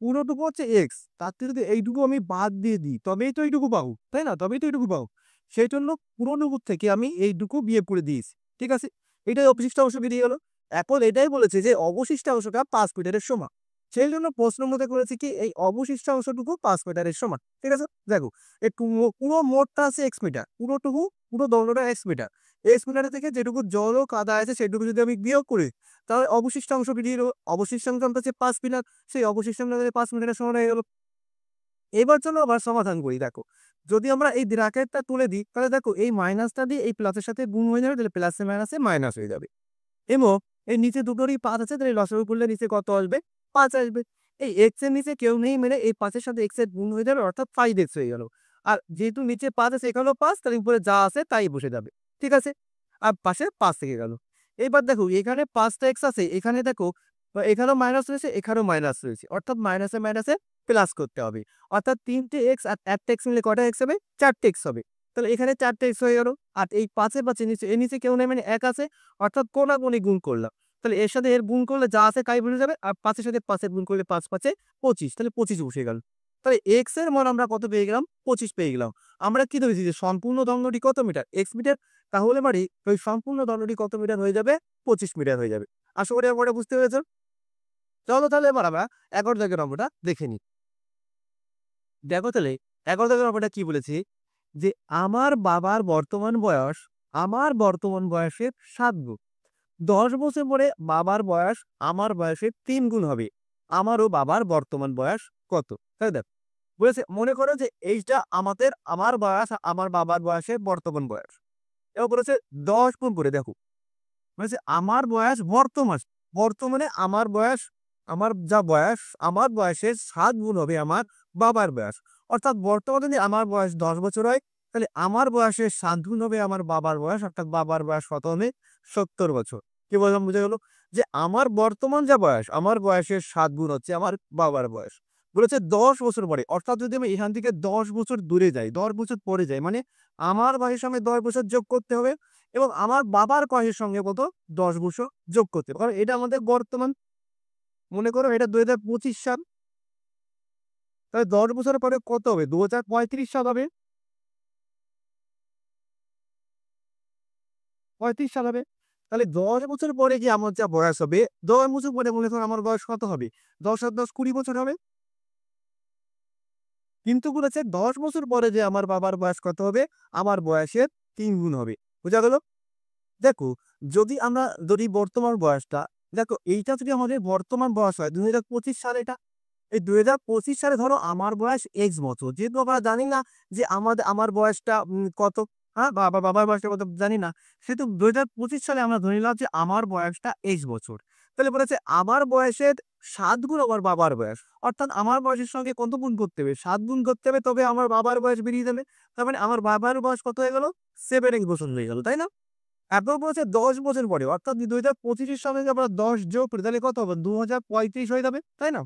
S1: পুরোটুকু হচ্ছে x, তার থেকে যদি এইটুকু আমি বাদ দিয়ে দিই, তবেই তো এইটুকু পাবো। তাই না? তবেই তো এইটুকু পাবো। সেই জন্য পুরোটুকুর থেকে আমি এইটুকু বিয়োগ করে দিয়েছি। ঠিক আছে? এটাই অবশিষ্ট অংশ বেরিয়ে গেল। এখন এটাই বলেছে যে অবশিষ্ট অংশটা 5 মিটারের সমান। সেই জন্য প্রশ্নের মধ্যে করেছি কি এই অবশিষ্ট অংশটুকু 5 মিটারের সমান। ঠিক আছে? দেখো একটু পুরো মোটটা আছে x মিটার। পুরো দণ্ডটা x মিটার। x মিটার থেকে যেটুকু জল ও কাদা আছে সেটুকু যদি আমি বিয়োগ করি, তাহলে অবশিষ্ট অংশ বেরিয়ে এলো। অবশিষ্ট অংশ হচ্ছে 5 মিটার। সেই অবশিষ্ট অংশ 5 মিটারের সমান হয়ে গেল। এবার চলো আবার সমাধান করি। দেখো যদি আমরা এই ব্র্যাকেটটা তুলে দিই, তাহলে দেখো এই মাইনাসটা দিয়ে এই প্লাসের সাথে গুণ হয়ে যাবে, তাহলে প্লাসে মাইনাসে মাইনাস হয়ে যাবে। এবং এই নিচে দুটোরই 5 আছে, তাহলে লসাগু করলে নিচে কত আসবে? 5 আসবে। এই x এর নিচে কেউ নেই মানে এই 5 এর সাথে x এর গুণ হয়ে যাবে, অর্থাৎ 5x হয়ে গেল। আর যেহেতু নিচে 5 আছে এখানেও 5, তাহলে উপরে যা আছে তাই বসে যাবে। ঠিক আছে? আর পাশে 5 থেকে গেল। এবার দেখো এখানে 5টা x আছে, এখানে দেখো এখানেও মাইনাস রয়েছে, এখানেও মাইনাস রয়েছে, অর্থাৎ মাইনাসে মাইনাসে প্লাস করতে হবে। অর্থাৎ 3টে x আর 1টা x মিলে কয়টা x হবে? 4টে x হবে। তাহলে এখানে 4টে x হয়ে গেল। আর এই 5 এর নিচে এর নিচে কেউ নেই মানে 1 আছে, অর্থাৎ কোনাকুনি গুণ করলাম। তাহলে এর সাথে এর গুণ করলে যা আছে তাই বসে যাবে। আর 5 এর সাথে 5 এর গুণ করলে 5 × 5 = 25, তাহলে 25 বসে গেল। তাহলে x এর মান আমরা কত পেয়ে গেলাম? 25 পেয়ে গেলাম। আমরা কি ধরেছি যে সম্পূর্ণ দণ্ডটি কত মিটার? x metre. তাহলে মানে ওই সম্পূর্ণ দণ্ডটি কত মিটার হয়ে যাবে? 25 মিটার হয়ে যাবে। আশা করি আপনারা বুঝতে পেরেছেন। চলো তাহলে এবার আমরা 11 দাগের অঙ্কটা দেখে নিই। দেখো তাহলে 11 দাগের অঙ্কটা কি বলেছে যে আমার বর্তমান বয়সের 7 গুণ। 10 বছর পরে বাবার বয়স আমার বয়সের 3 গুণ হবে। আমারও বাবার বর্তমান বয়স কত? তাই দেখো বলেছে মনে করো যে এইটা আমার বয়স আমার বাবার বয়সের বর্তমান বয়স। এবার বলেছে 10 গুণ করে দেখো। বলেছে আমার বয়স বর্তমানে আমার যা বয়স আমার বয়সের 7 গুণ হবে আমার বাবার বয়স। অর্থাৎ বর্তমানে যদি আমার বয়স 10 বছর হয়, তাহলে আমার বয়সের 7 গুণ হবে আমার বাবার বয়স, অর্থাৎ বাবার বয়স কত হবে? 70 বছর। কি বললাম বোঝা গেল? যে আমার বর্তমান যা বয়স আমার বয়সের 7 গুণ হচ্ছে আমার বাবার বয়স। বলেছে 10 বছর পরে, অর্থাৎ যদি আমি এখান থেকে 10 বছর দূরে যাই, 10 বছর পরে যাই, মানে আমার বয়সের সঙ্গে 10 বছর যোগ করতে হবে এবং আমার বাবার বয়সের সঙ্গে কত? 10 বছর যোগ করতে হবে। কারণ এটা আমাদের বর্তমান। মনে করো এটা 2025 সাল। তাহলে 10 বছর পরে কত হবে? 2035 সাল হবে। 35 সাল হবে। তাহলে 10 বছর পরে যে আমার যা বয়স হবে, 10 বছর পরে মনে করো আমার বয়স কত হবে? 10 আর 10 20 বছর হবে। কিন্তু বলেছে 10 বছর পরে যে আমার বাবার বয়স কত হবে? আমার বয়সের 3 গুণ হবে। বুঝা গেল? দেখো যদি বর্তমান বয়সটা দেখো এইটা যদি আমাদের বর্তমান বয়স হয় 2025 সাল এটা। এই 2025 সালে ধরো আমার বয়স x বছর। যেহেতু আমরা জানি না যে আমার বয়সটা কত, হ্যাঁ? বা বাবার বয়সটা কত জানি না। সেহেতু 2025 সালে আমরা ধরে নিলাম যে আমার বয়সটা x বছর। তাহলে বলেছে আমার বয়সের 7 গুণ আমার বাবার বয়স। অর্থাৎ আমার বয়সের সঙ্গে কত গুণ করতে হবে? 7 গুণ করতে হবে, তবে আমার বাবার বয়স বেরিয়ে যাবে। তার মানে আমার বাবার বয়স কত হয়ে গেল? 7x বছর হয়ে গেল, তাই না? এরপর বলেছে 10 বছর পরে, অর্থাৎ 2025 এর সঙ্গে যদি আমরা 10 যোগ করি তাহলে কত হবে? 2035 হয়ে যাবে, তাই না?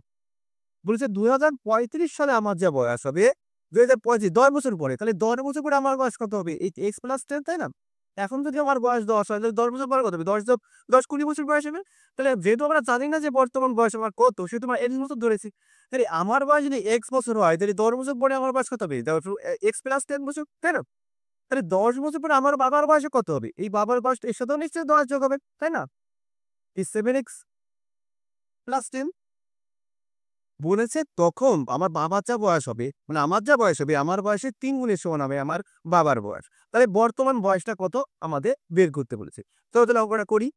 S1: বলেছে 2035 সালে আমার যা বয়স হবে 2035 10 বছর পরে, তাহলে 10 বছর পরে আমার বয়স কত হবে? এই x + 10, তাই না? এখন যদি আমার বয়স 10 হয় তাহলে 10 বছর পরে কত হবে? 10 20 বছর বয়স হবে। তাহলে যেহেতু আমরা জানি না যে বর্তমান বয়স আমার কত, সেহেতু আমরা x বছর ধরেছি। তাহলে আমার বয়স যদি x বছর হয়, তাহলে 10 বছর পরে আমার বয়স কত হবে? x + 10 বছর, তাই না? তাহলে 10 বছর পরে আমার বাবার বয়স কত হবে? এই বাবার বয়স এর সাথেও নিশ্চয়ই 10 যোগ হবে, তাই না? এই 7x + 10 বলেছে তখন আমার বাবার যা বয়স হবে, মানে আমার যা বয়স হবে আমার বয়সের 3 গুণের সমান হবে আমার বাবার বয়স। তাহলে বর্তমান বয়সটা কত আমাদের বের করতে বলেছে। তো তাহলে অঙ্কটা করি।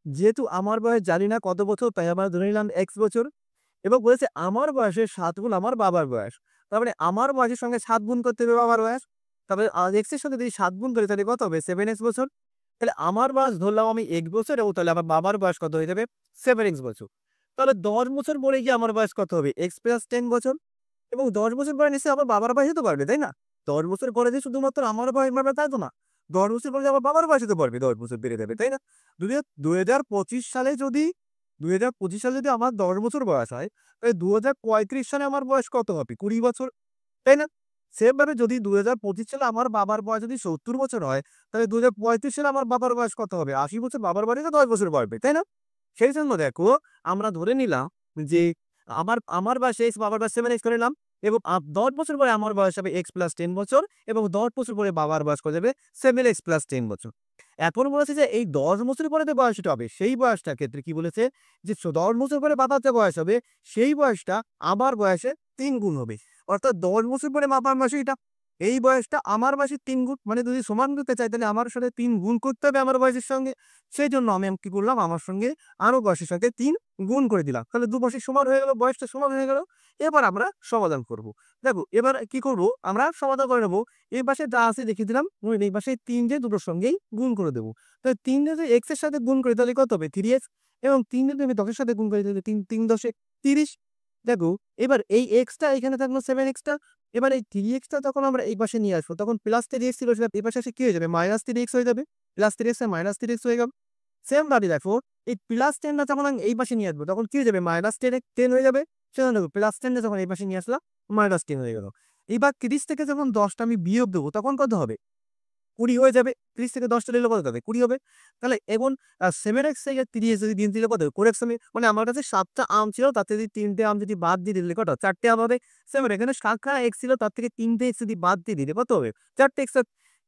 S1: যেহেতু আমার বয়স জানি না কত বছর, তাই আমরা ধরে নিলাম x বছর এবং বলেছে আমার বয়সের 7 গুণ আমার বাবার বয়স। তার মানে আমার বয়সের সঙ্গে 7 গুণ করতে হবে বাবার বয়স। তারপরে এক্স এর সাথে যদি 7 গুণ করি তাহলে কত হবে 7x বছর। তাহলে আমার বয়স ধরলাম আমি x বছর এবং তাহলে আমার বাবার বয়স কত হয়ে যাবে 7x বছর। তাহলে 10 বছর পরে গিয়ে আমার বয়স কত হবে x + 10 বছর। এবং 10 বছর পরে নিশ্চয়ই আমার বাবার বয়স হতে পারবে, তাই না? 10 বছর পরে যে শুধুমাত্র আমার বয়স বাড়বে তা তো না। 10 বছর পরে যে আমার বাবার বয়স হতে পারবে, 10 বছর বেড়ে যাবে, তাই না? যদি 2025 সালে যদি 2025 সালে যদি আমার 10 বছর বয়স হয়, তাহলে 2035 সালে আমার বয়স কত হবে? 20 বছর, তাই না? সেম ভাবে যদি 2025 সালে আমার বাবার বয়স যদি 70 বছর হয়, তাহলে 2035 সালে আমার বাবার বয়স কত হবে? 80 বছর। বাবার বয়সে 10 বছর বাড়বে, তাই না? সেই জন্য দেখো আমরা ধরে নিলাম যে আমার আমার বয়স x, বাবার বয়স 7x করে নিলাম এবং 10 বছর পরে আমার বয়স হবে x + 10 বছর এবং 10 বছর পরে বাবার বয়স কত যাবে 7x + 10 বছর। এখন বলেছে যে এই 10 বছর পরে যে বয়সটা হবে সেই বয়সটার ক্ষেত্রে কি বলেছে যে 10 বছর পরে বাবার যে বয়স হবে সেই বয়সটা আমার বয়সে 3 গুণ হবে। অর্থাৎ 10 বছর পরে বাবার বয়সে এটা এই বয়সটা আমার বয়সের 3 গুণ, মানে যদি সমান করতে চাই তাহলে আমার সাথে 3 গুণ করতে হবে আমার বয়সের সঙ্গে। সেই জন্য আমি কি করলাম, আমার সঙ্গে আরো বয়সের সাথে 3 গুণ করে দিলাম। তাহলে 2 বয়সের সমান হয়ে গেল, বয়সটা সমান হয়ে গেল। এবার আমরা সমাধান করব। দেখো এবার কি করব, আমরা সমাধান করে নেব। এই পাশে যা আছে দেখিয়ে দিলাম, এই পাশে 3 দিয়ে দুটোর সঙ্গেই গুণ করে দেবো। তাহলে 3 যদি x এর সাথে গুণ করি তাহলে কত হবে 3x এবং 3 যদি আমি 10 এর সাথে গুণ করি তাহলে 3 3 10 30। দেখো এবার এই x টা এখানে থাকলো 7x টা। এবার এই 3x টা যখন আমরা এই পাশে নিয়ে আসবো তখন প্লাস 3x ছিল সেটা এই পাশে এসে কি হয়ে যাবে মাইনাস 3x হয়ে যাবে। প্লাস 3x আর মাইনাস 3x হয়ে গেল। সেম ভাবে দেখো এই প্লাস 10 টা যখন আমি এই পাশে নিয়ে আসবো তখন কি হয়ে যাবে মাইনাস 10 হয়ে যাবে। সেজন্য দেখো প্লাস 10 টা যখন এই পাশে নিয়ে আসলাম মাইনাস 10 হয়ে গেল। এবার 30 থেকে যখন 10 টা আমি বিয়োগ দেবো তখন কত হবে 20 হয়ে যাবে। 30 থেকে 10 টা দিলে কত হবে 20 হবে। তাহলে এখন 7x থেকে 30 যদি দিন দিলে কত হবে 4x আমি মানে আমার কাছে 7 টা আম ছিল তার থেকে 3 টে আম যদি বাদ দিয়ে দিলে কত 4 টে আম হবে। সেম এখানে 7 খানা x ছিল তার থেকে 3 টে x যদি বাদ দিয়ে দিলে কত হবে 4 টে x।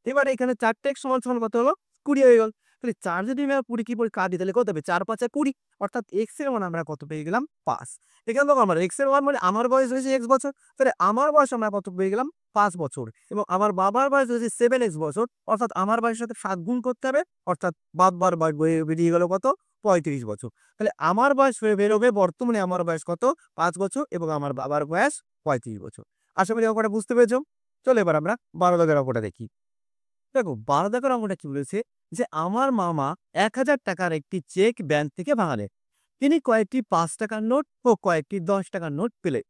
S1: এবার এখানে 4 টে x সমান সমান কত হলো 20 হয়ে গেল। তাহলে 4 যদি আমি 20 কি করে কাটি তাহলে কত হবে 4 5 20। অর্থাৎ x এর মান আমরা কত পেয়ে গেলাম 5। এখানে দেখো আমার x এর মান মানে আমার বয়স হয়েছে x বছর, তাহলে আমার বয়স আমরা কত পেয়ে গেলাম 5 বছর এবং আমার বাবার বয়স হয়েছে 7x বছর। অর্থাৎ আমার বয়সের সাথে 7 গুণ করতে হবে, অর্থাৎ বাবার বয়স বেরিয়ে গেল কত 35 বছর। তাহলে আমার বয়স বেরোবে বর্তমানে আমার বয়স কত 5 বছর এবং আমার বাবার বয়স 35 বছর। আশা করি অঙ্কটা বুঝতে পেরেছো। চলো এবার আমরা 12 দাগের অঙ্কটা দেখি। দেখো 12 দাগের অঙ্কটা কি বলেছে যে আমার মামা 1000 টাকার একটি চেক ব্যাংক থেকে ভাঙালেন। তিনি কয়েকটি 5 টাকার নোট ও কয়েকটি 10 টাকার নোট পেলেন।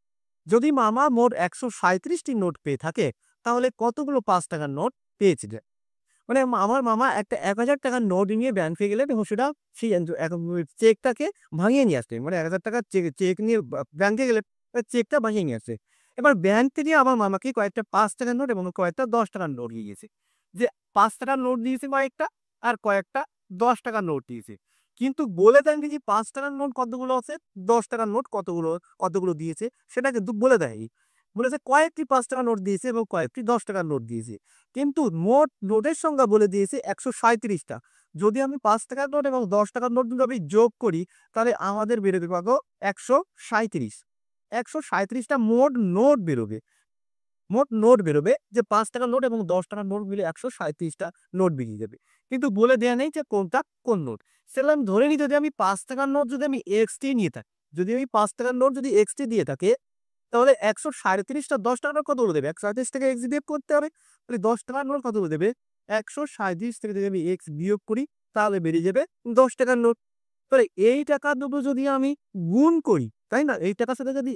S1: যদি মামা মোট 137টি নোট পেয়ে থাকে তাহলে কতগুলো 5 টাকার নোট পেয়েছিলেন। মানে আমার মামা একটা 1000 টাকার নোট নিয়ে ব্যাংকে গেলেন এবং সেটা সেই চেকটাকে ভাঙিয়ে নিয়ে আসলেন। মানে 1000 টাকার চেক নিয়ে ব্যাংকে গেলেন, চেকটা ভাঙিয়ে নিয়ে আসছে। এবার ব্যাংক থেকে আমার মামাকে কয়েকটা 5 টাকার নোট এবং কয়েকটা 10 টাকার নোট দিয়ে গেছে। যে 5 টাকার নোট দিয়েছে কয়েকটা আর কয়েকটা 10 টাকার নোট দিয়েছে। কিন্তু বলে দেননি যে 5 টাকার নোট কতগুলো আছে, 10 টাকার নোট কতগুলো কতগুলো দিয়েছে সেটা কিন্তু বলে দেয়নি। বলেছে কয়েকটি 5 টাকার নোট দিয়েছে এবং কয়েকটি 10 টাকার নোট দিয়েছে। কিন্তু মোট নোটের সংখ্যা বলে দিয়েছে 137 টা। যদি আমি 5 টাকার নোট এবং 10 টাকার নোট দুটো আমি যোগ করি তাহলে আমাদের বেরোবে কত 137। 137 টা মোট নোট বেরোবে। মোট নোট বেরোবে যে 5 টাকার নোট এবং 10 টাকার নোট মিলে 137 টা নোট বেরিয়ে যাবে। কিন্তু বলে দেয়া নেই যে কোনটা কোন নোট। সেটা আমি ধরে নিই যদি আমি 5 টাকার নোট যদি আমি এক্সটি নিয়ে থাকি, যদি আমি 5 টাকার নোট যদি এক্সটি দিয়ে থাকে তাহলে 137 টা 10 টাকার নোট কতগুলো দেবে 137 থেকে এক্স বিয়োগ করতে হবে। তাহলে 10 টাকার নোট কতগুলো দেবে 137 থেকে যদি আমি এক্স বিয়োগ করি তাহলে বেরিয়ে যাবে 10 টাকার নোট। তাহলে এই টাকা দুটো যদি আমি গুণ করি, তাই না, এই টাকার সাথে যদি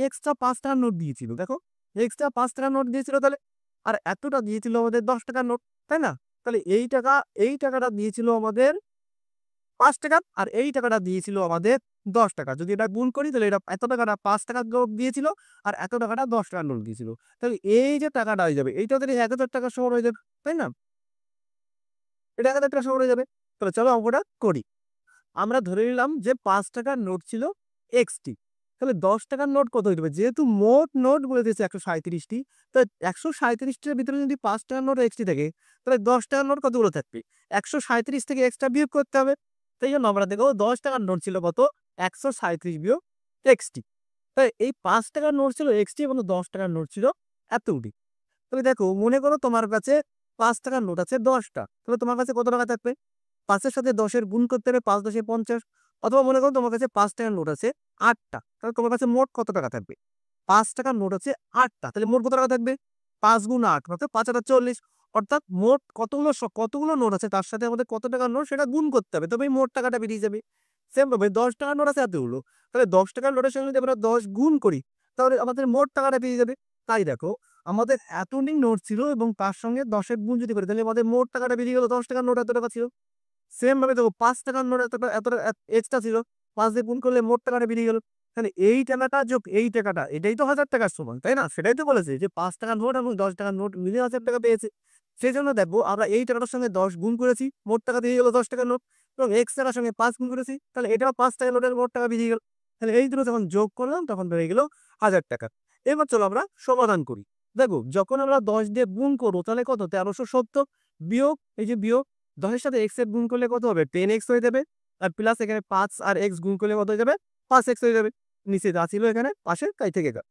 S1: এক্সট্রা 5 টাকার নোট দিয়েছিল, দেখো এক্সট্রা 5 টাকার নোট দিয়েছিল তাহলে আর এতটা দিয়েছিল আমাদের 10 টাকার নোট, তাই না? তাহলে এই টাকাটা দিয়েছিল আমাদের 5 টাকা আর এই টাকাটা দিয়েছিল আমাদের 10 টাকা। যদি এটা গুণ করি তাহলে এটা এত টাকাটা 5 টাকার নোট দিয়েছিল আর এত টাকাটা 10 টাকার নোট দিয়েছিল। তাহলে এই যে টাকাটা হয়ে যাবে এইটা তাহলে 1000 টাকার সমান হয়ে যাবে, তাই না? এটা 1000 টাকার সমান হয়ে যাবে। তাহলে চলো অঙ্কটা করি। আমরা ধরে নিলাম যে 5 টাকার নোট ছিল এক্সটি। তাহলে 10 টাকার নোট কত হয়ে যাবে? যেহেতু মোট নোট বলে দিয়েছে 137 টি, তো 137 টার ভিতরে যদি 5 টাকার নোট এক্সটি থাকে তাহলে 10 টাকার নোট কতগুলো থাকবে? 137 থেকে এক্সটা বিয়োগ করতে হবে। তাই জন্য আমরা দেখো 10 টাকার নোট ছিল কত 137 বিয়োগ এক্সটি। তাই এই 5 টাকার নোট ছিল এক্সটি এবং 10 টাকার নোট ছিল এতটি। তাহলে দেখো মনে করো তোমার কাছে 5 টাকার নোট আছে 10 টা, তাহলে তোমার কাছে কত টাকা থাকবে? 5 এর সাথে 10 এর গুণ করতে হবে, 5 10 এ 50। অথবা মনে করো তোমার কাছে 5 টাকার নোট আছে 8 টা, তাহলে তোমার কাছে মোট কত টাকা থাকবে? 5 টাকার নোট আছে 8 টা, তাহলে মোট কত টাকা থাকবে? 5 গুণ 8 অর্থাৎ 5 8 40, অর্থাৎ মোট কতগুলো নোট আছে তার সাথে আমাদের কত টাকার নোট সেটা গুণ করতে হবে, তবেই মোট টাকাটা বেরিয়ে যাবে। সেম ভাবে 10 টাকার নোট আছে এতগুলো, তাহলে 10 টাকার নোটের সঙ্গে যদি আমরা 10 গুণ করি তাহলে আমাদের মোট টাকাটা বেরিয়ে যাবে। তাই দেখো আমাদের এতটি নোট ছিল এবং তার সঙ্গে 10 এর গুণ যদি করি তাহলে আমাদের মোট টাকাটা বেরিয়ে গেল। 10 টাকার নোট এত টাকা ছিল। সেম ভাবে দেখো 5 টাকার নোট এতটা এক্সট্রা ছিল, 5 দিয়ে গুণ করলে মোট টাকাটা বেরিয়ে গেল। তাহলে এই টাকাটা যোগ এই টাকাটা এটাই তো 1000 টাকার সমান, তাই না? সেটাই তো বলেছে যে 5 টাকার নোট এবং 10 টাকার নোট মিলে 1000 টাকা পেয়েছে। সেই জন্য দেখবো আমরা এই টাকাটার সঙ্গে 10 গুণ করেছি, মোট টাকা বেরিয়ে গেল 10 টাকার নোট, এবং এক্স টাকার সঙ্গে 5 গুণ করেছি, তাহলে এটাও 5 টাকার নোটের মোট টাকা বেরিয়ে গেল। তাহলে এই দুটো যখন যোগ করলাম তখন বেরিয়ে গেল 1000 টাকা। এবার চলো আমরা সমাধান করি। দেখো যখন আমরা 10 দিয়ে গুণ করবো তাহলে কত 1370, বিয়োগ এই যে বিয়োগ 10 এর সাথে x এর গুণ করলে কত হবে 10x হয়ে যাবে, আর প্লাস এখানে 5 আর x গুণ করলে কত হয়ে যাবে 5x হয়ে যাবে। নিচে যা ছিল এখানে পাশে তাই থেকে গেল।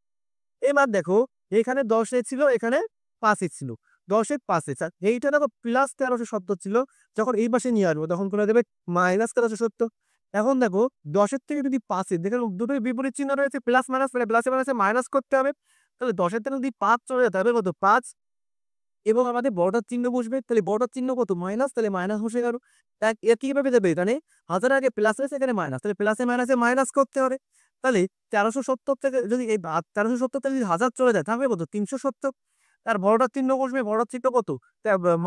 S1: এবার দেখো এখানে 10x ছিল, এখানে 5x ছিল, 10x 5x, আর এইটা দেখো প্লাস 1370 ছিল, যখন এই পাশে নিয়ে আসবো তখন করে দেবে মাইনাস 1370। এখন দেখো 10-এর থেকে যদি 5-এর, দেখেন দুটোই বিপরীত চিহ্ন রয়েছে, প্লাস মাইনাস, মানে প্লাসে মাইনাসে মাইনাস করতে হবে। তাহলে 10-এর থেকে যদি 5 চলে যেতে হবে কত 5, এবং আমাদের বড়টার চিহ্ন বসবে, তাহলে বড়টার চিহ্ন কত মাইনাস, তাহলে মাইনাস বসে গেল। এর কিভাবে যাবে এখানে 1000 আগে প্লাস আছে এখানে মাইনাস, তাহলে প্লাসে মাইনাসে মাইনাস করতে হবে। তাহলে 1370 থেকে যদি এই 1370 থেকে যদি 1000 চলে যায় তাহলে কত 370, আর বড়টার চিহ্ন বসবে, বড়টার চিহ্ন কত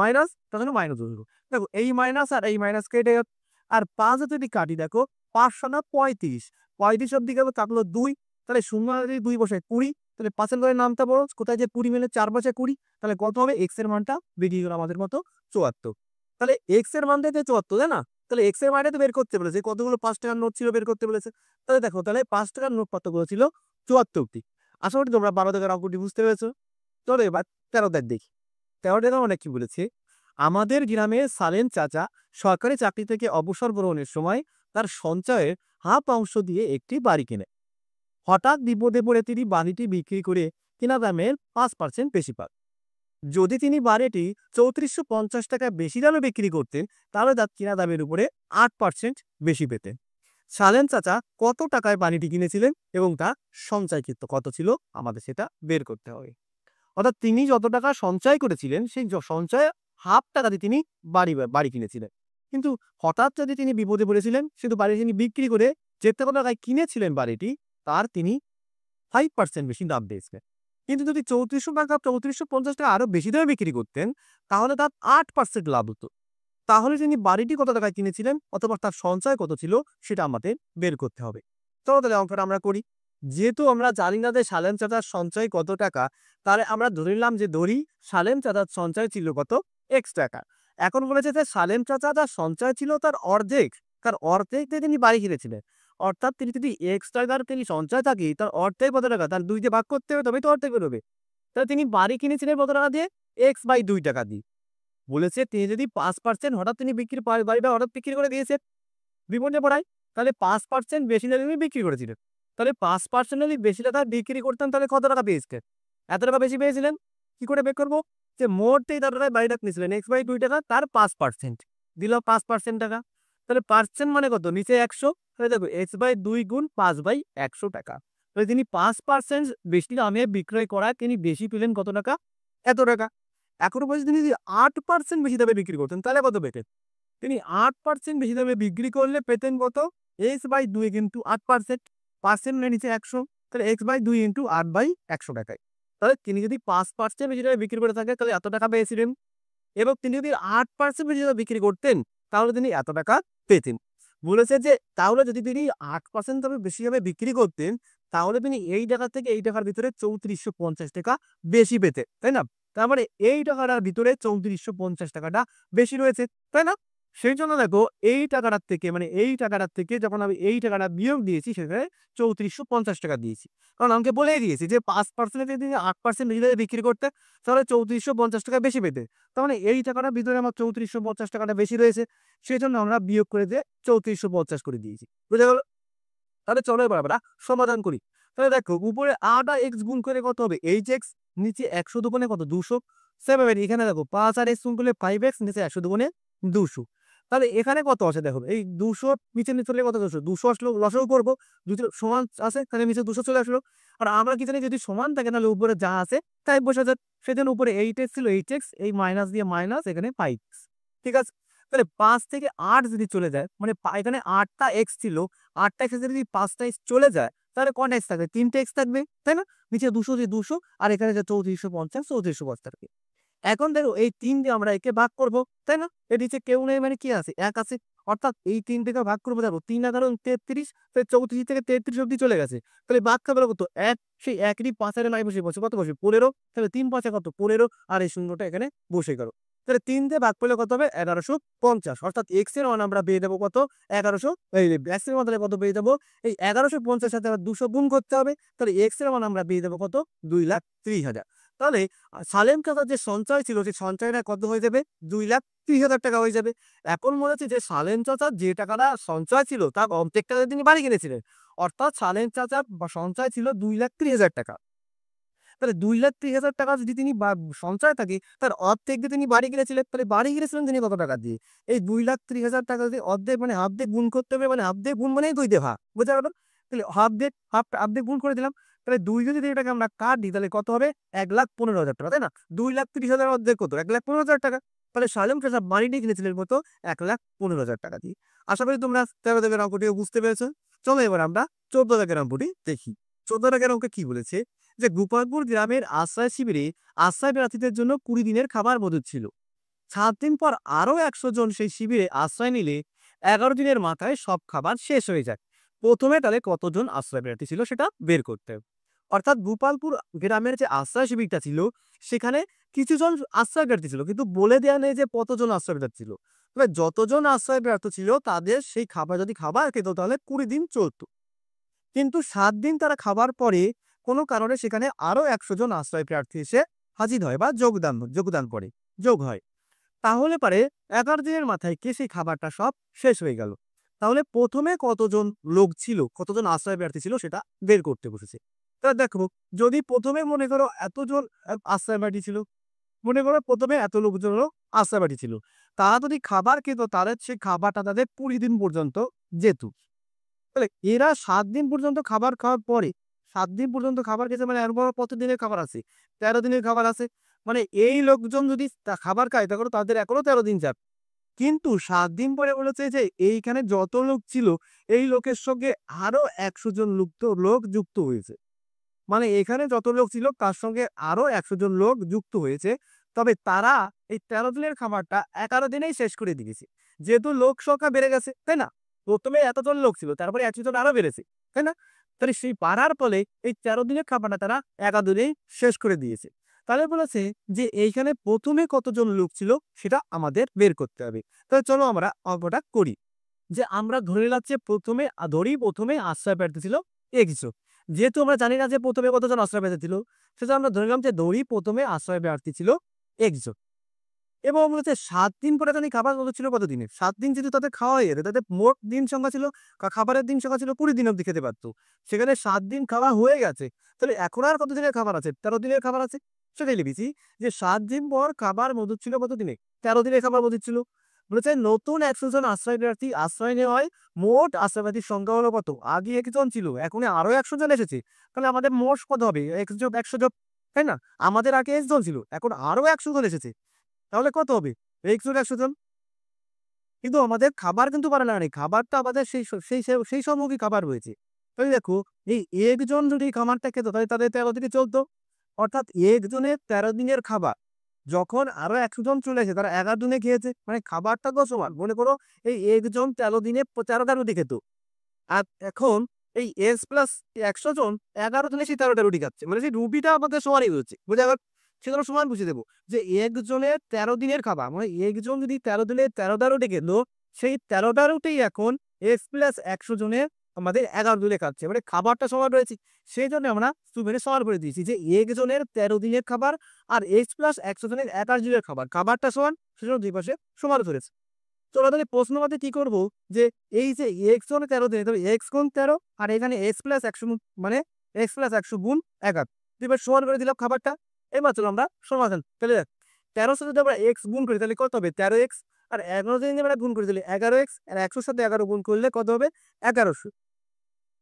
S1: মাইনাস, তার জন্য মাইনাস বসবে। দেখো এই মাইনাস আর এই মাইনাস কেটে গেল। আর 5 যদি কাটি দেখো 5 না 35, 35 অব্দি গেল থাকলো 2, তাহলে শূন্য যদি 2 বসে 20, তাহলে 5-এর ঘরে নামটা বড়, কোথায় যে 20 মিলে 4 বসে 20, তাহলে কত হবে x এর মানটা বেরিয়ে গেল আমাদের মতো 74। তাহলে x এর মানটা 74, তাই না? তাহলে x এর মানটা তো বের করতে বলেছে, কতগুলো 5 টাকার নোট ছিল বের করতে বলেছে। তাহলে দেখো তাহলে 5 টাকার নোট কতগুলো ছিল 74টি। আশা করি তোমরা 12 টাকার অঙ্কটি বুঝতে পেরেছো। চলো এবার 13 দাগ দেখি। 13 টাকা অনেক কি বলেছে, আমাদের গ্রামে সালেম চাচা সরকারি চাকরি থেকে অবসর গ্রহণের সময় তার সঞ্চয়ের হাফ অংশ দিয়ে একটি বাড়ি কেনে। হঠাৎ বিপদে পড়ে তিনি বাড়িটি বিক্রি করে কেনা দামের 5% বেশি পান। যদি তিনি বাড়িটি 3450 টাকা বেশি দামে বিক্রি করতেন তাহলে তার কেনা দামের উপরে 8% বেশি পেতেন। সালেম চাচা কত টাকায় বাড়িটি কিনেছিলেন এবং তার সঞ্চয়কৃত কত ছিল, আমাদের সেটা বের করতে হবে। অর্থাৎ তিনি যত টাকা সঞ্চয় করেছিলেন সেই সঞ্চয়ে হাফ টাকা দিয়ে তিনি বাড়ি কিনেছিলেন, কিন্তু হঠাৎ যদি তিনি বিপদে পড়েছিলেন সেহেতু বাড়ি তিনি বিক্রি করে যে টাকায় কিনেছিলেন বাড়িটি তার তিনি 5% বেশি দাম পেয়েছিলেন। কিন্তু যদি 3450 টাকা আরো বেশি দামে বিক্রি করতেন তাহলে তার 8% লাভ হতো। তাহলে তিনি বাড়িটি কত টাকায় কিনেছিলেন অথবা তার সঞ্চয় কত ছিল সেটা আমাদের বের করতে হবে। চলো তাহলে অঙ্কটা আমরা করি। যেহেতু আমরা জানি না যে সালেম চাচার সঞ্চয় কত টাকা, তাহলে আমরা ধরে নিলাম যে সালেম চাচার সঞ্চয় ছিল কত x টাকা। এখন বলেছে যে সালেম চাচা যার সঞ্চয় ছিল তার অর্ধেক, দিয়ে তিনি বাড়ি কিনেছিলেন। অর্থাৎ তিনি যদি x টাকার তিনি সঞ্চয় থাকে তার অর্ধেক কত টাকা, তার 2 দিয়ে ভাগ করতে হবে তবেই তো অর্ধেক বেরোবে। তাহলে তিনি বাড়ি কিনেছিলেন কত টাকা দিয়ে, x/2 টাকা দিয়ে। বলেছে তিনি যদি 5% হঠাৎ তিনি বাড়িটা হঠাৎ বিক্রি করে দিয়েছে বিপদে পড়ায়, তাহলে 5% বেশি দামে তিনি বিক্রি করেছিলেন। তাহলে 5% যদি বেশি টাকা বিক্রি করতেন তাহলে কত টাকা পেয়েছিলেন, এত টাকা বেশি পেয়েছিলেন। কি করে বের করবো, যে মোট এই টাকায় বাড়িটা কিনেছিলেন x/2 টাকা, তার 5% দিল 5% টাকা। তাহলে পার্সেন্ট মানে কত, নিচে 100, তাহলে দেখো x/2 গুণ 5/100 টাকা। তাহলে তিনি 5% বেশি দামে বিক্রয় করায় তিনি বেশি পেলেন কত টাকা, এত টাকা। এখন বলছি তিনি যদি 8% বেশি দামে বিক্রি করতেন তাহলে কত পেতেন, তিনি 8% বেশি দামে বিক্রি করলে পেতেন কত, x/2 কিন্তু 8%, পার্সেন্ট মানে নিচে 100, তাহলে x/2 ইন্টু 8/100 টাকায়। তাহলে তিনি যদি 5% বেশি দামে বিক্রি করে থাকে তাহলে এত টাকা পেয়েছিলেন, এবং তিনি যদি 8% বেশি দামে বিক্রি করতেন তাহলে তিনি এত টাকা পেতেন। বলেছে যে তাহলে যদি তিনি 8% দামে বেশি দামে বিক্রি করতেন তাহলে তিনি এই টাকা থেকে এই টাকার ভিতরে 3450 টাকা বেশি পেতেন, তাই না? তার মানে এই টাকাটার ভিতরে 3450 টাকাটা বেশি রয়েছে, তাই না? সেই জন্য দেখো এই টাকাটার থেকে যখন আমি এই টাকাটা বিয়োগ দিয়েছি সেখানে 3450 টাকা দিয়েছি, কারণ আমাকে বলেই দিয়েছি যে 5% যদি 8% বেশি দামে বিক্রি করতে তাহলে 3450 টাকা বেশি পেতে। তার মানে এই টাকাটার ভিতরে আমার 3450 টাকাটা বেশি রয়েছে, সেই জন্য আমরা বিয়োগ করে দিয়ে 3450 করে দিয়েছি। বুঝা গেল? তাহলে চলো এবার আমরা সমাধান করি। তাহলে দেখো উপরে আটা x গুণ করে কত হবে hx, নিচে 100 দুগুণে কত 200। সেভাবে এখানে দেখো 5 আর x গুণ করলে 5x, নিচে 100 দুগুণে 200। তাহলে এখানে কত আছে দেখো, এই 200 নিচে নিচে চলে কত 200 আসলো, লসাগু করবো, যদি সমান আছে তাহলে নিচে 200 চলে আসলো। আর আমরা কি জানি যদি সমান থাকে তাহলে উপরে যা আছে তাই বসে যায়। সেজন্য উপরে 8x ছিল, 8x এই মাইনাস দিয়ে মাইনাস, এখানে 5x। ঠিক আছে, তাহলে 5 থেকে 8 যদি চলে যায়, মানে এখানে 8টা x ছিল, 8টা x যদি 5টা x চলে যায় তাহলে কয়টা x থাকবে? 3টে x থাকবে, তাই না? নিচে 200 দিয়ে 200, আর এখানে যে 3450, 3450 থাকবে। এখন দেখো এই 3 দিয়ে আমরা একে ভাগ করব, তাই না? এর নিচে কেউ নেই মানে কি আছে? 1 আছে। অর্থাৎ এই 3 থেকে ভাগ করবো, দেখো 3 11 33, তাহলে 34 থেকে 33 অব্দি চলে গেছে। তাহলে ভাগ খাবে কত? 1। সেই 1 রই 5 এর নাই বসে কত বসে? 15। তাহলে 3 5 কত? 15, আর এই শূন্যটা এখানে বসে গেল। তাহলে 3 দিয়ে ভাগ করলে কত হবে? 1150। অর্থাৎ x এর মান আমরা পেয়ে যাবো কত? 1100। এই x এর মান তাহলে কত পেয়ে যাবো? এই 1150 সাথে আবার 200 গুণ করতে হবে। তাহলে x এর মান আমরা পেয়ে যাবো কত? 2,30,000। তাহলে সালেম চাচার যে সঞ্চয় ছিল সেই সঞ্চয়টা কত হয়ে যাবে? 2,30,000 টাকা হয়ে যাবে। এখন মনে হচ্ছে যে সালেম চাচার যে টাকাটা সঞ্চয় ছিল তার অর্ধেক টাকা তিনি বাড়ি কিনেছিলেন। অর্থাৎ সালেম চাচার সঞ্চয় ছিল 2,30,000 টাকা। তাহলে 2,30,000 টাকা যদি তিনি সঞ্চয় থাকে, তার অর্ধেক দিয়ে তিনি বাড়ি কিনেছিলেন। তাহলে বাড়ি কিনেছিলেন তিনি কত টাকা দিয়ে? এই 2,30,000 টাকা যদি অর্ধেক মানে হাফ দিয়ে গুণ করতে হবে, মানে হাফ দিয়ে গুণ মানেই 2 দিয়ে ভাগ, বুঝা গেল? তাহলে হাফ দিয়ে গুণ করে দিলাম। তাহলে 2 যদি এটাকে আমরা কাটি তাহলে কত হবে? 1,15,000 টাকা, তাই না? 2,30,000 অর্ধেক কত? 1,15,000 টাকা। তাহলে সালেম চাচা বাড়িটি কিনেছিলেন কত? 1,15,000 টাকা দিয়ে। আশা করি তোমরা 13 দাগের অঙ্কটিও বুঝতে পেরেছো। চলো এবার আমরা 14 দাগের অঙ্কটি দেখি। 14 দাগের অঙ্কে কি বলেছে? যে গোপালপুর গ্রামের আশ্রয় শিবিরে আশ্রয় প্রার্থীদের জন্য 20 দিনের খাবার মজুদ ছিল। 7 দিন পর আরো 100 জন সেই শিবিরে আশ্রয় নিলে 11 দিনের মাথায় সব খাবার শেষ হয়ে যায়। প্রথমে তাহলে কতজন আশ্রয় প্রার্থী ছিল সেটা বের করতে হবে। অর্থাৎ গোপালপুর গ্রামের যে আশ্রয় শিবিরটা ছিল সেখানে কিছু জন আশ্রয় প্রার্থী ছিল, কিন্তু বলে দেওয়া নেই যে কতজন আশ্রয় প্রার্থী ছিল। তবে যতজন আশ্রয় প্রার্থী ছিল তাদের সেই খাবার যদি খাবার খেত তাহলে 20 দিন চলতো। কিন্তু 7 দিন তারা খাবার পরে কোনো কারণে সেখানে আরো 100 জন আশ্রয় প্রার্থী এসে হাজির হয় বা যোগদান করে, যোগ হয়। তাহলে পারে 11 দিনের মাথায় কে সেই খাবারটা সব শেষ হয়ে গেল। তাহলে প্রথমে কতজন লোক ছিল, কতজন আশ্রয় প্রার্থী ছিল সেটা বের করতে বসেছে। তাহলে দেখো, যদি প্রথমে মনে করো এতজন আশ্রয় প্রার্থী ছিল, মনে করো প্রথমে এত লোকজন আশ্রয় প্রার্থী ছিল, তারা যদি খাবার খেত তাহলে সেই খাবারটা তাদের 20 দিন পর্যন্ত যেত। তাহলে এরা 7 দিন পর্যন্ত খাবার খাওয়ার পরে, 7 দিন পর্যন্ত খাবার খেয়েছে মানে এরপর কত দিনের খাবার আছে? 13 দিনের খাবার আছে। মানে এই লোকজন যদি খাবার খায় তখন তাদের এখনো 13 দিন যাবে। কিন্তু 7 দিন পরে বলেছে যে এইখানে যত লোক ছিল এই লোকের সঙ্গে আরো 100 জন লোক যুক্ত হয়েছে। মানে এখানে যত লোক ছিল তার সঙ্গে আরো 100 জন লোক যুক্ত হয়েছে। তবে তারা এই 13 দিনের খাবারটা 11 দিনেই শেষ করে দিয়েছে। যেহেতু লোক সংখ্যা বেড়ে গেছে, তাই না? প্রথমে এতজন লোক ছিল, তারপরে 100 জন আরো বেড়েছে, তাই না? তাহলে সেই বাড়ার ফলে এই 13 দিনের খাবারটা তারা 11 দিনেই শেষ করে দিয়েছে। তাহলে বলেছে যে এইখানে প্রথমে কতজন লোক ছিল সেটা আমাদের বের করতে হবে। তাহলে চলো আমরা অঙ্কটা করি। যে আমরা ধরে নিলাম যে প্রথমে আশ্রয় প্রার্থী ছিল x। যেহেতু আমরা জানি না যে প্রথমে কতজন আশ্রয় প্রার্থী ছিল, সেজন্য আমরা ধরে নিলাম যে প্রথমে আশ্রয় প্রার্থী ছিল x। এবং হচ্ছে 7 দিন পরে জানি খাবার কত ছিল, কত দিনের? 7 দিন যদি তাদের খাওয়া হয়ে যেত, তাদের মোট দিন সংখ্যা ছিল, খাবারের দিন সংখ্যা ছিল 20 দিন অব্দি খেতে পারতো। সেখানে 7 দিন খাওয়া হয়ে গেছে। তাহলে এখন আর কত দিনের খাবার আছে? 13 দিনের খাবার আছে। সেটাই লিখেছি যে 7 দিন পর খাবার মজুদ ছিল কত দিনে? 13 দিনের খাবার মজুদ ছিল। বলেছে নতুন 100 জন আশ্রয় প্রার্থী আশ্রয় নেওয়ায় মোট আশ্রয় প্রার্থীর সংখ্যা হলো কত? আগে 1 জন ছিল, এখন আরো 100 জন এসেছে। তাহলে আমাদের মোট কত হবে? 100 যোগ, তাই না? আমাদের আগে 1 জন ছিল, এখন আরো 100 জন এসেছে। তাহলে কত হবে? 100 জন। কিন্তু আমাদের খাবার কিন্তু বাড়ানো নেই। খাবারটা আমাদের সেই সম্মুখী খাবার রয়েছে। তাহলে দেখো, এই একজন যদি খাবারটা খেত তাহলে তাদের 13 দিনে চলতো। অর্থাৎ একজনের 13 দিনের খাবার যখন আরো 100 জন চলে এসে তারা 11 দিনে খেয়েছে, মানে খাবারটা তো সমান। মনে করো এই একজন 13 দিনে 13টা রুটি খেত। আর এখন এই এক্স প্লাস 100 জন 11 দিনে সেই 13টা রুটি খাচ্ছে। মানে সেই রুটিটা আমাদের সমানই হচ্ছে। বুঝা গেল? সেজন্য সমান বুঝিয়ে দেবো যে একজনের 13 দিনের খাবার, মানে একজন যদি 13 দিনে 13টা রুটি খেত, সেই 13টা রুটি এখন এক্স প্লাস 100 জনের আমাদের 11 দিনে খাচ্ছে। মানে খাবারটা সমান রয়েছে। সেই জন্য আমরা সুমেরে সমান করে দিয়েছি যে একজনের 13 দিনের খাবার আর এক্স প্লাস 100 জনের 11 দিনের খাবার, খাবারটা সমান, সেজন্য দুই পাশে সমান ধরেছে। তো আমরা তাহলে প্রশ্ন মতে কি করবো যে এই যে এক্স জন 13 দিনে, তবে এক্স গুণ 13 আর এখানে এক্স প্লাস 100 মানে এক্স প্লাস 100 গুণ 11, এবার সমান করে দিলাম খাবারটা। এবার চলো আমরা সমাধান। তাহলে দেখ 13 সাথে যদি আমরা এক্স গুণ করি তাহলে কত হবে? 13x। আর 11 দিয়ে আমরা গুণ করে দিলে 11x আর 100 সাথে 11 গুণ করলে কত হবে? 1100।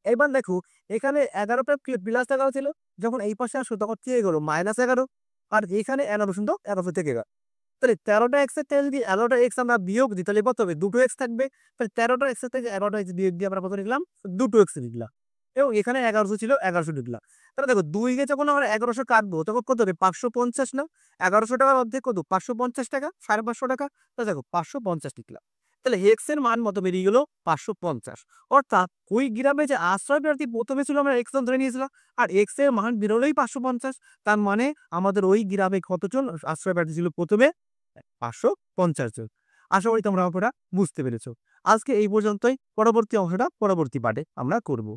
S1: এবার দেখো এখানে 11 টা প্লাস 11 ছিল। যখন এই পাশে আসলো তখন কি হয়ে গেল? -11 আর এখানে 11 থেকে গেল। তাহলে 13 টা x এর থেকে যদি 11 টা x আমরা বিয়োগ দিই তাহলে কত হবে? দুটো x থাকবে। তাহলে 13 টা x এর থেকে 11 টা x বিয়োগ দিয়ে আমরা কত লিখলাম? দুটো x লিখলাম। এবং এখানে 1100 ছিল 1100 লিখলাম। তাহলে দেখো 2 কে যখন আমরা 1100 কাটবো তখন কত হবে? 550 না? 1100 টাকার অর্ধেক কত? 550 টাকা, 550 টাকা। তাহলে দেখো 550 লিখলাম। তাহলে x এর মান মত বেরিয়ে গেল 550। অর্থাৎ ওই গ্রামে যে আশ্রয় প্রার্থী প্রথমে ছিল আমরা x ধরে নিয়েছিলাম আর x এর মান বেরোলেই 550। তার মানে আমাদের ওই গ্রামে কতজন আশ্রয় প্রার্থী ছিল প্রথমে? 550 জন। আশা করি তোমরা অঙ্কটা বুঝতে পেরেছো। আজকে এই পর্যন্তই। পরবর্তী অংশটা পরবর্তী পার্টে আমরা করব।